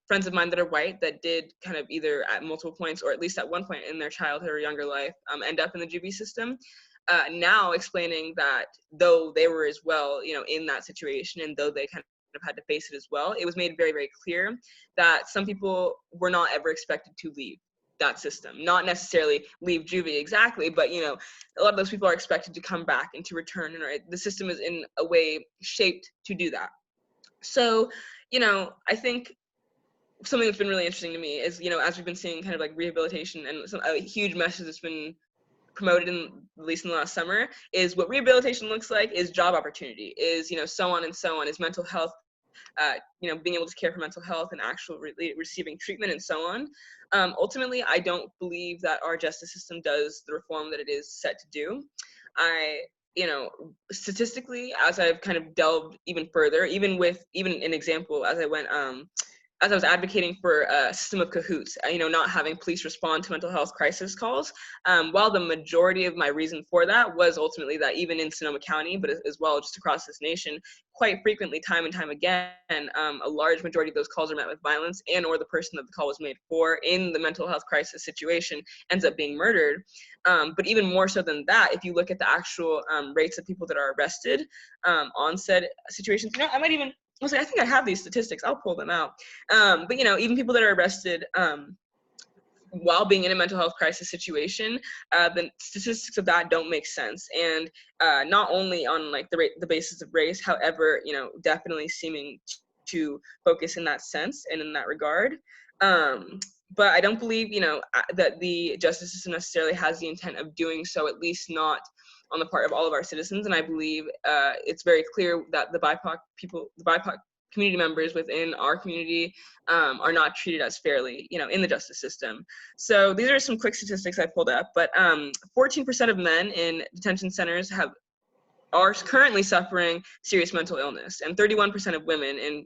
friends of mine that are white that did kind of either at multiple points or at least at one point in their childhood or younger life end up in the juvie system. Now explaining that though they were as well, in that situation, and though they kind of had to face it as well, it was made very, very clear that some people were not ever expected to leave that system. Not necessarily leave juvie exactly, but a lot of those people are expected to come back and to return, and the system is in a way shaped to do that. So, I think something that's been really interesting to me is, as we've been seeing kind of like rehabilitation and a huge message that's been promoted at least in the last summer, is what rehabilitation looks like is job opportunity, is, so on and so on, is mental health, being able to care for mental health and actually receiving treatment and so on. Ultimately, I don't believe that our justice system does the reform that it is set to do. Statistically, as I've kind of delved even further, even an example, as I was advocating for a system of cahoots, not having police respond to mental health crisis calls, while the majority of my reason for that was ultimately that even in Sonoma County, but as well just across this nation, quite frequently, time and time again, a large majority of those calls are met with violence, and or the person that the call was made for in the mental health crisis situation ends up being murdered. But even more so than that, if you look at the actual rates of people that are arrested on said situations, I think I have these statistics. I'll pull them out. But even people that are arrested while being in a mental health crisis situation, the statistics of that don't make sense. And not only on like the basis of race, however, definitely seeming to focus in that sense and in that regard. But I don't believe, that the justice system necessarily has the intent of doing so, at least not on the part of all of our citizens. And I believe it's very clear that the BIPOC community members within our community are not treated as fairly, in the justice system. So these are some quick statistics I pulled up, but 14% of men in detention centers are currently suffering serious mental illness, and 31% of women in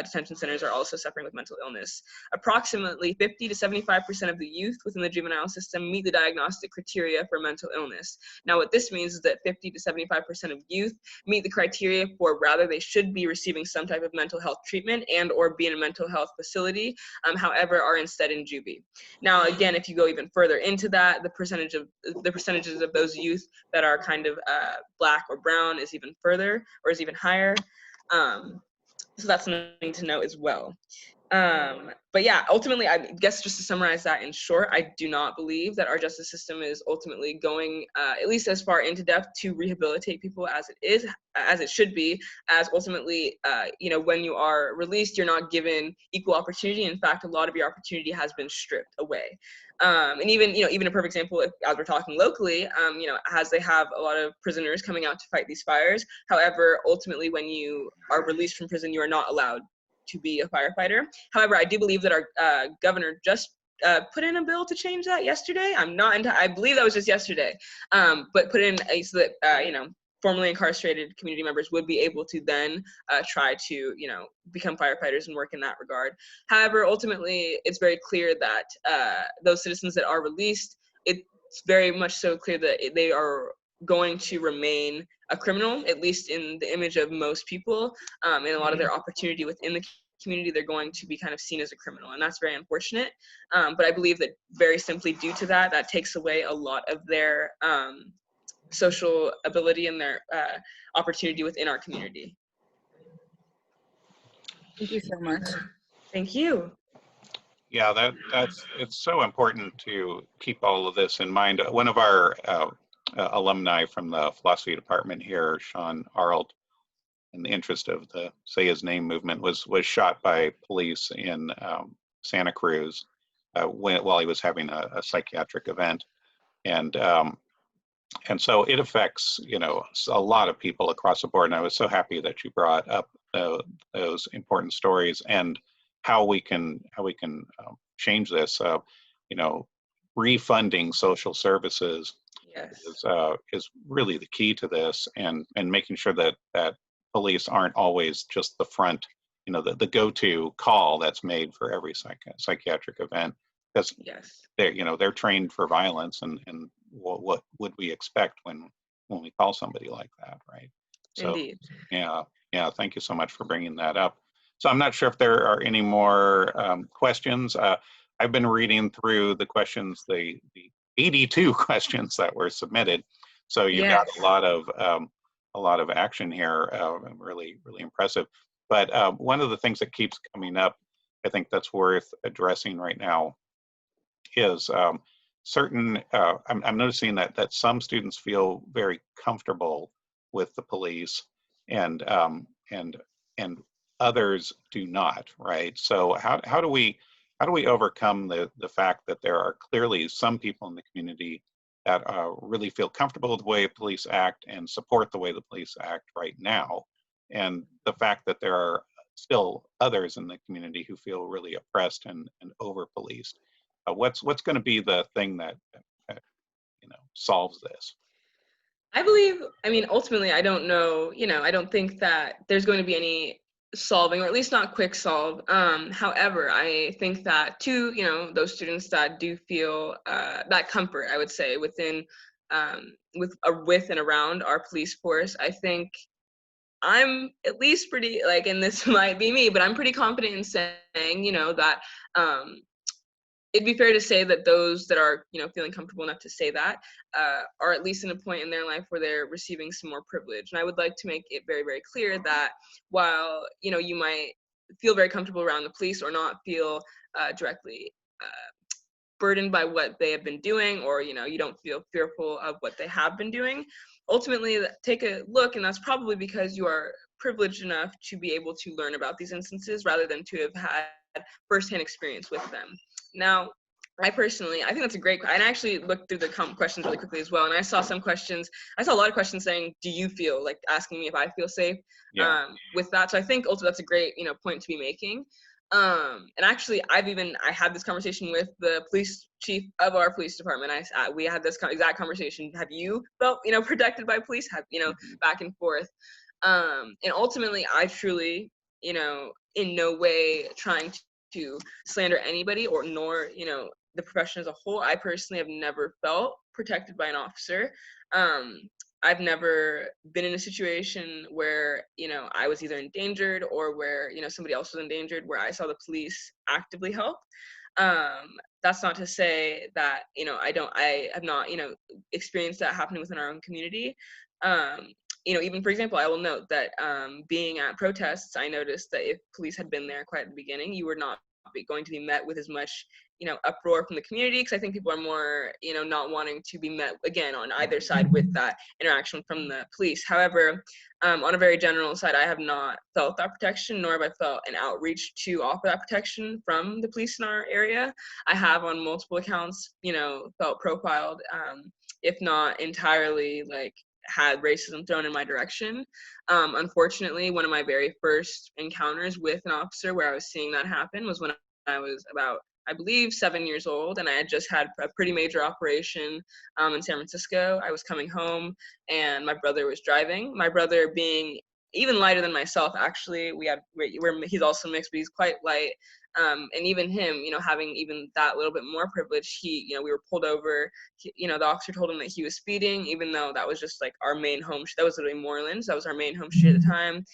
detention centers are also suffering with mental illness. Approximately 50 to 75% of the youth within the juvenile system meet the diagnostic criteria for mental illness. Now, what this means is that 50 to 75% of youth meet the criteria for rather they should be receiving some type of mental health treatment and or be in a mental health facility, however, are instead in juvie. Now, again, if you go even further into that, the percentages of those youth that are kind of Black or brown is even further, or is even higher. So that's something to note as well. But yeah, ultimately, I guess just to summarize that in short, I do not believe that our justice system is ultimately going, at least as far into depth, to rehabilitate people as it should be, as ultimately, when you are released, you're not given equal opportunity. In fact, a lot of your opportunity has been stripped away. And even a perfect example, as we're talking locally, as they have a lot of prisoners coming out to fight these fires. However, ultimately, when you are released from prison, you are not allowed to be a firefighter. However, I do believe that our governor just put in a bill to change that yesterday. I believe that was just yesterday, but put in so that, formerly incarcerated community members would be able to then try to, become firefighters and work in that regard. However, ultimately, it's very clear that those citizens that are released, it's very much so clear that they are going to remain a criminal, at least in the image of most people, and a lot of their opportunity within the community, they're going to be kind of seen as a criminal, and that's very unfortunate. But I believe that very simply due to that takes away a lot of their social ability and their opportunity within our community. Thank you so much. Thank you. Yeah, it's so important to keep all of this in mind. One of our alumni from the philosophy department here, Sean Arlt, in the interest of the Say His Name movement, was shot by police in Santa Cruz while he was having a psychiatric event, and so it affects a lot of people across the board. And I was so happy that you brought up those important stories and how we can change this. Refunding social services Yes. is really the key to this, and making sure that police aren't always just the front, the go-to call that's made for every psychiatric event, because Yes. they're trained for violence, and what would we expect when we call somebody like that, right? So, Indeed. yeah, thank you so much for bringing that up. So I'm not sure if there are any more questions. I've been reading through the questions, the 82 questions that were submitted. So you've got a lot of action here, really, really impressive. But one of the things that keeps coming up, I think that's worth addressing right now, is certain. I'm noticing that some students feel very comfortable with the police, and others do not. Right. So how do we overcome the fact that there are clearly some people in the community that really feel comfortable with the way police act and support the way the police act right now, and the fact that there are still others in the community who feel really oppressed and over policed? What's going to be the thing that solves this? I believe, ultimately, I don't know, I don't think that there's going to be any solving, or at least not quick solve. However, I think that those students that do feel that comfort, I would say, within, with and around our police force, I think I'm at least pretty, and this might be me, but I'm pretty confident in saying, that it'd be fair to say that those that are, feeling comfortable enough to say that are at least in a point in their life where they're receiving some more privilege. And I would like to make it very, very clear that while, you might feel very comfortable around the police or not feel directly burdened by what they have been doing, or, you know, you don't feel fearful of what they have been doing. Ultimately, take a look, and that's probably because you are privileged enough to be able to learn about these instances rather than to have had firsthand experience with them. Now, I think that's a great, and I actually looked through the questions really quickly as well, and I saw a lot of questions saying, do you feel, like asking me if I feel safe with that. So I think also that's a great, you know, point to be making. And actually, I had this conversation with the police chief of our police department. We had this exact conversation. Have you felt, you know, protected by police? Have, you know, back and forth. And ultimately, I truly, you know, in no way trying to slander anybody nor, you know, the profession as a whole. I personally have never felt protected by an officer. I've never been in a situation where, you know, I was either endangered or where, you know, somebody else was endangered, where I saw the police actively help. That's not to say that, you know, I have not, you know, experienced that happening within our own community. You know, even for example, I will note that being at protests, I noticed that if police had been there quite at the beginning, you were not going to be met with as much, you know, uproar from the community, because I think people are more, you know, not wanting to be met again on either side with that interaction from the police. However, on a very general side, I have not felt that protection, nor have I felt an outreach to offer that protection from the police in our area. I have on multiple accounts, you know, felt profiled, if not entirely, like, had racism thrown in my direction. Unfortunately, one of my very first encounters with an officer where I was seeing that happen was when I was about, I believe, 7 years old, and I had just had a pretty major operation in San Francisco. I was coming home, and my brother was driving. My brother, being even lighter than myself, actually, he's also mixed, but he's quite light. And even him, you know, having even that little bit more privilege, you know, we were pulled over. You know, the officer told him that he was speeding, even though that was just like our main home. That was literally Moreland. So that was our main home street at the time.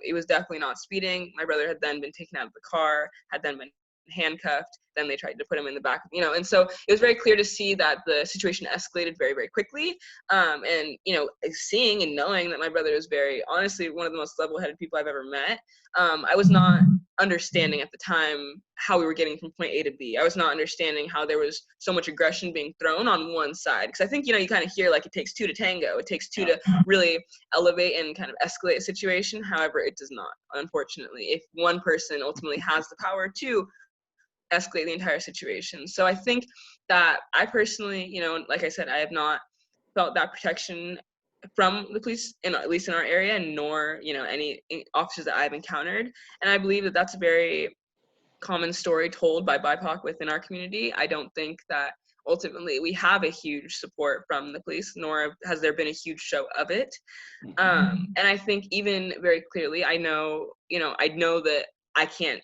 It was definitely not speeding. My brother had then been taken out of the car, had then been handcuffed. Then they tried to put him in the back, you know, and so it was very clear to see that the situation escalated very, very quickly. And, you know, seeing and knowing that my brother is very, honestly, one of the most level-headed people I've ever met, I was not understanding at the time how we were getting from point A to B. I was not understanding how there was so much aggression being thrown on one side. Because I think, you know, you kind of hear like it takes two to tango. It takes two to really elevate and kind of escalate a situation. However, it does not, unfortunately. If one person ultimately has the power to escalate the entire situation. So I think that I personally, you know, like I said, I have not felt that protection from the police, at least in our area, nor, you know, any officers that I've encountered. And I believe that that's a very common story told by BIPOC within our community. I don't think that ultimately we have a huge support from the police, nor has there been a huge show of it. And I think even very clearly, I know that I can't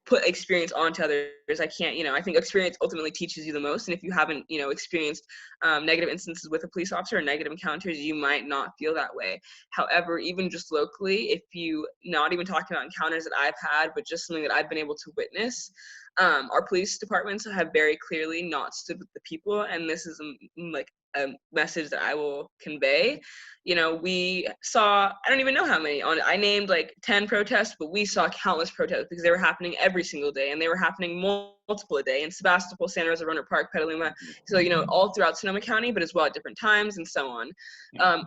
put experience onto others. I can't, you know, I think experience ultimately teaches you the most. And if you haven't, you know, experienced negative instances with a police officer or negative encounters, you might not feel that way. However, even just locally, if you, not even talking about encounters that I've had, but just something that I've been able to witness, our police departments have very clearly not stood with the people. And this is like a message that I will convey. You know, we saw, I don't even know how many, I named like 10 protests, but we saw countless protests because they were happening every single day, and they were happening multiple a day in Sebastopol, Santa Rosa, Rohnert Park, Petaluma. So, you know, all throughout Sonoma County, but as well at different times and so on.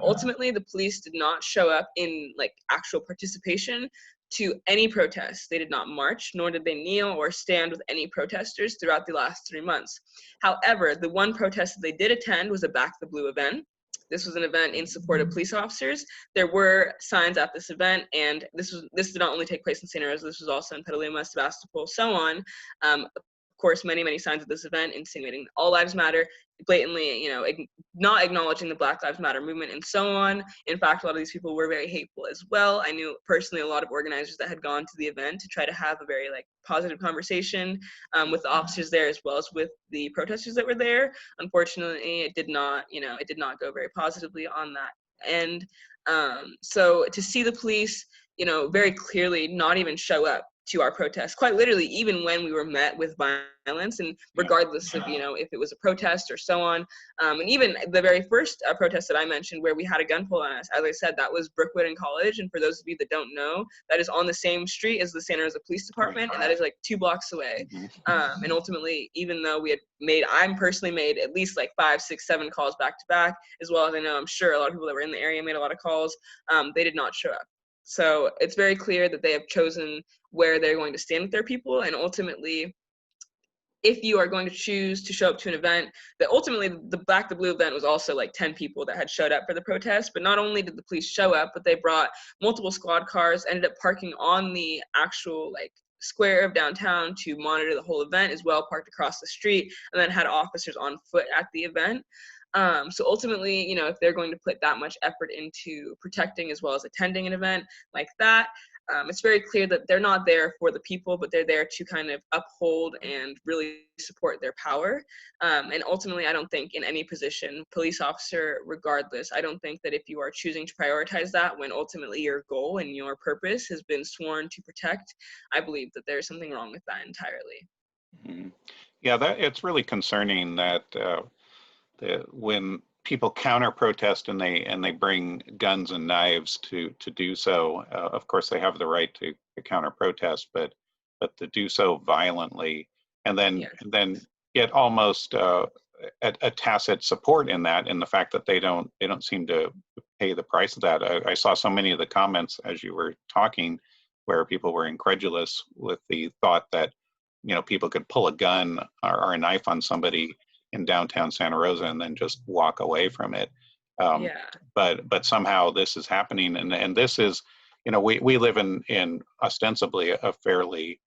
Ultimately, the police did not show up in like actual participation to any protests. They did not march, nor did they kneel or stand with any protesters throughout the last 3 months. However, the one protest that they did attend was a Back the Blue event. This was an event in support of police officers. There were signs at this event, and this did not only take place in Santa Rosa, this was also in Petaluma, Sebastopol, so on. Of course, many signs at this event insinuating all lives matter, blatantly, you know, not acknowledging the Black Lives Matter movement and so on. In fact, a lot of these people were very hateful as well. I knew personally a lot of organizers that had gone to the event to try to have a very like positive conversation with the officers there as well as with the protesters that were there. Unfortunately, it did not go very positively on that end. So to see the police, you know, very clearly not even show up to our protests, quite literally, even when we were met with violence, and regardless of, you know, if it was a protest or so on. And even the very first protest that I mentioned where we had a gun pulled on us, as I said, that was Brookwood and College. And for those of you that don't know, that is on the same street as the Santa Rosa Police Department, and that is like 2 blocks away. And ultimately, even though we had I'm personally made at least like 5, 6, 7 calls back to back, as well as I know I'm sure a lot of people that were in the area made a lot of calls, they did not show up. So it's very clear that they have chosen where they're going to stand with their people. And ultimately, if you are going to choose to show up to an event, that ultimately the Black the Blue event was also like 10 people that had showed up for the protest. But not only did the police show up, but they brought multiple squad cars, ended up parking on the actual like square of downtown to monitor the whole event as well, parked across the street, and then had officers on foot at the event. So ultimately, you know, if they're going to put that much effort into protecting as well as attending an event like that, it's very clear that they're not there for the people, but they're there to kind of uphold and really support their power. And ultimately, I don't think in any position, police officer, regardless, I don't think that if you are choosing to prioritize that when ultimately your goal and your purpose has been sworn to protect, I believe that there's something wrong with that entirely. Yeah, it's really concerning that when people counter protest and they bring guns and knives to do so, of course they have the right to counter protest, but to do so violently and then get almost a tacit support in that, in the fact that they don't seem to pay the price of that. I saw so many of the comments as you were talking where people were incredulous with the thought that, you know, people could pull a gun or a knife on somebody in downtown Santa Rosa and then just walk away from it. But somehow this is happening, and this is, you know, we live in ostensibly a fairly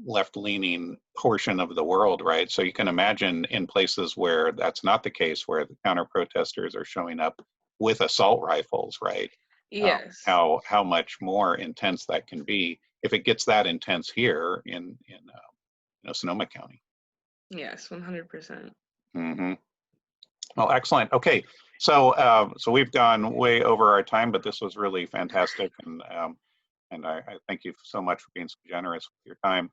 left-leaning portion of the world, right? So you can imagine in places where that's not the case, where the counter-protesters are showing up with assault rifles, right? Yes. How much more intense that can be if it gets that intense here in you know, Sonoma County. Yes, 100%. Well, excellent. Okay, so so we've gone way over our time, but this was really fantastic, and I thank you so much for being so generous with your time.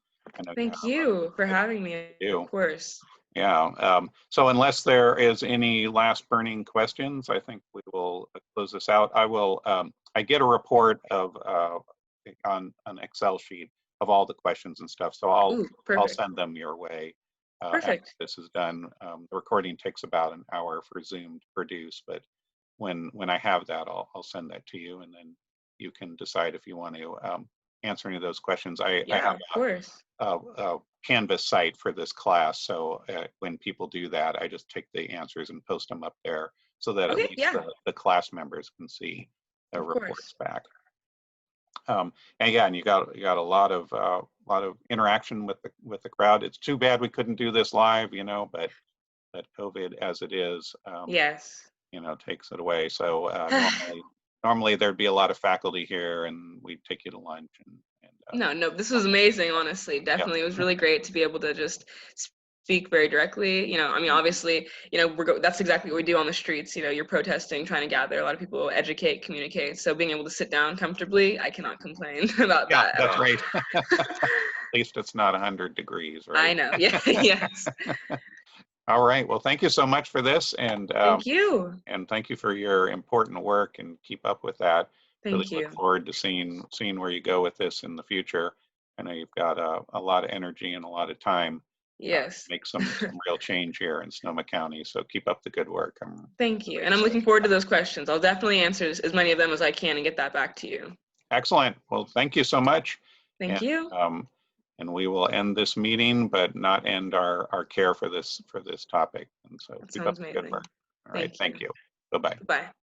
Thank you for having me. Of course. Yeah. So unless there is any last burning questions, I think we will close this out. I get a report of on an Excel sheet of all the questions and stuff, so I'll send them your way. After this is done. The recording takes about an hour for Zoom to produce, but when I have that, I'll send that to you, and then you can decide if you want to answer any of those questions. I have a Canvas site for this class, so when people do that, I just take the answers and post them up there so that at least the class members can see the reports back. And you got a lot of interaction with the crowd. It's too bad we couldn't do this live, you know, but COVID as it is, you know, takes it away. So normally there'd be a lot of faculty here, and we'd take you to lunch. No, this was amazing. Honestly, definitely, it was really great to be able to just speak very directly. You know, I mean, obviously, you know, that's exactly what we do on the streets. You know, you're protesting, trying to gather. A lot of people educate, communicate. So being able to sit down comfortably, I cannot complain about that. That's right. At least it's not 100 degrees, right? I know. Yeah. Yes. All right. Well, thank you so much for this, and thank you. And thank you for your important work, and keep up with that. Thank you. Look forward to seeing where you go with this in the future. I know you've got a lot of energy and a lot of time. Yes. Make some real change here in Sonoma County. So keep up the good work. Thank you. And I'm looking forward to those questions. I'll definitely answer as many of them as I can and get that back to you. Excellent. Well, thank you so much. Thank you. And we will end this meeting, but not end our care for this topic. And so that keep sounds up the amazing. good work. All right. Thank you. Bye-bye. Bye.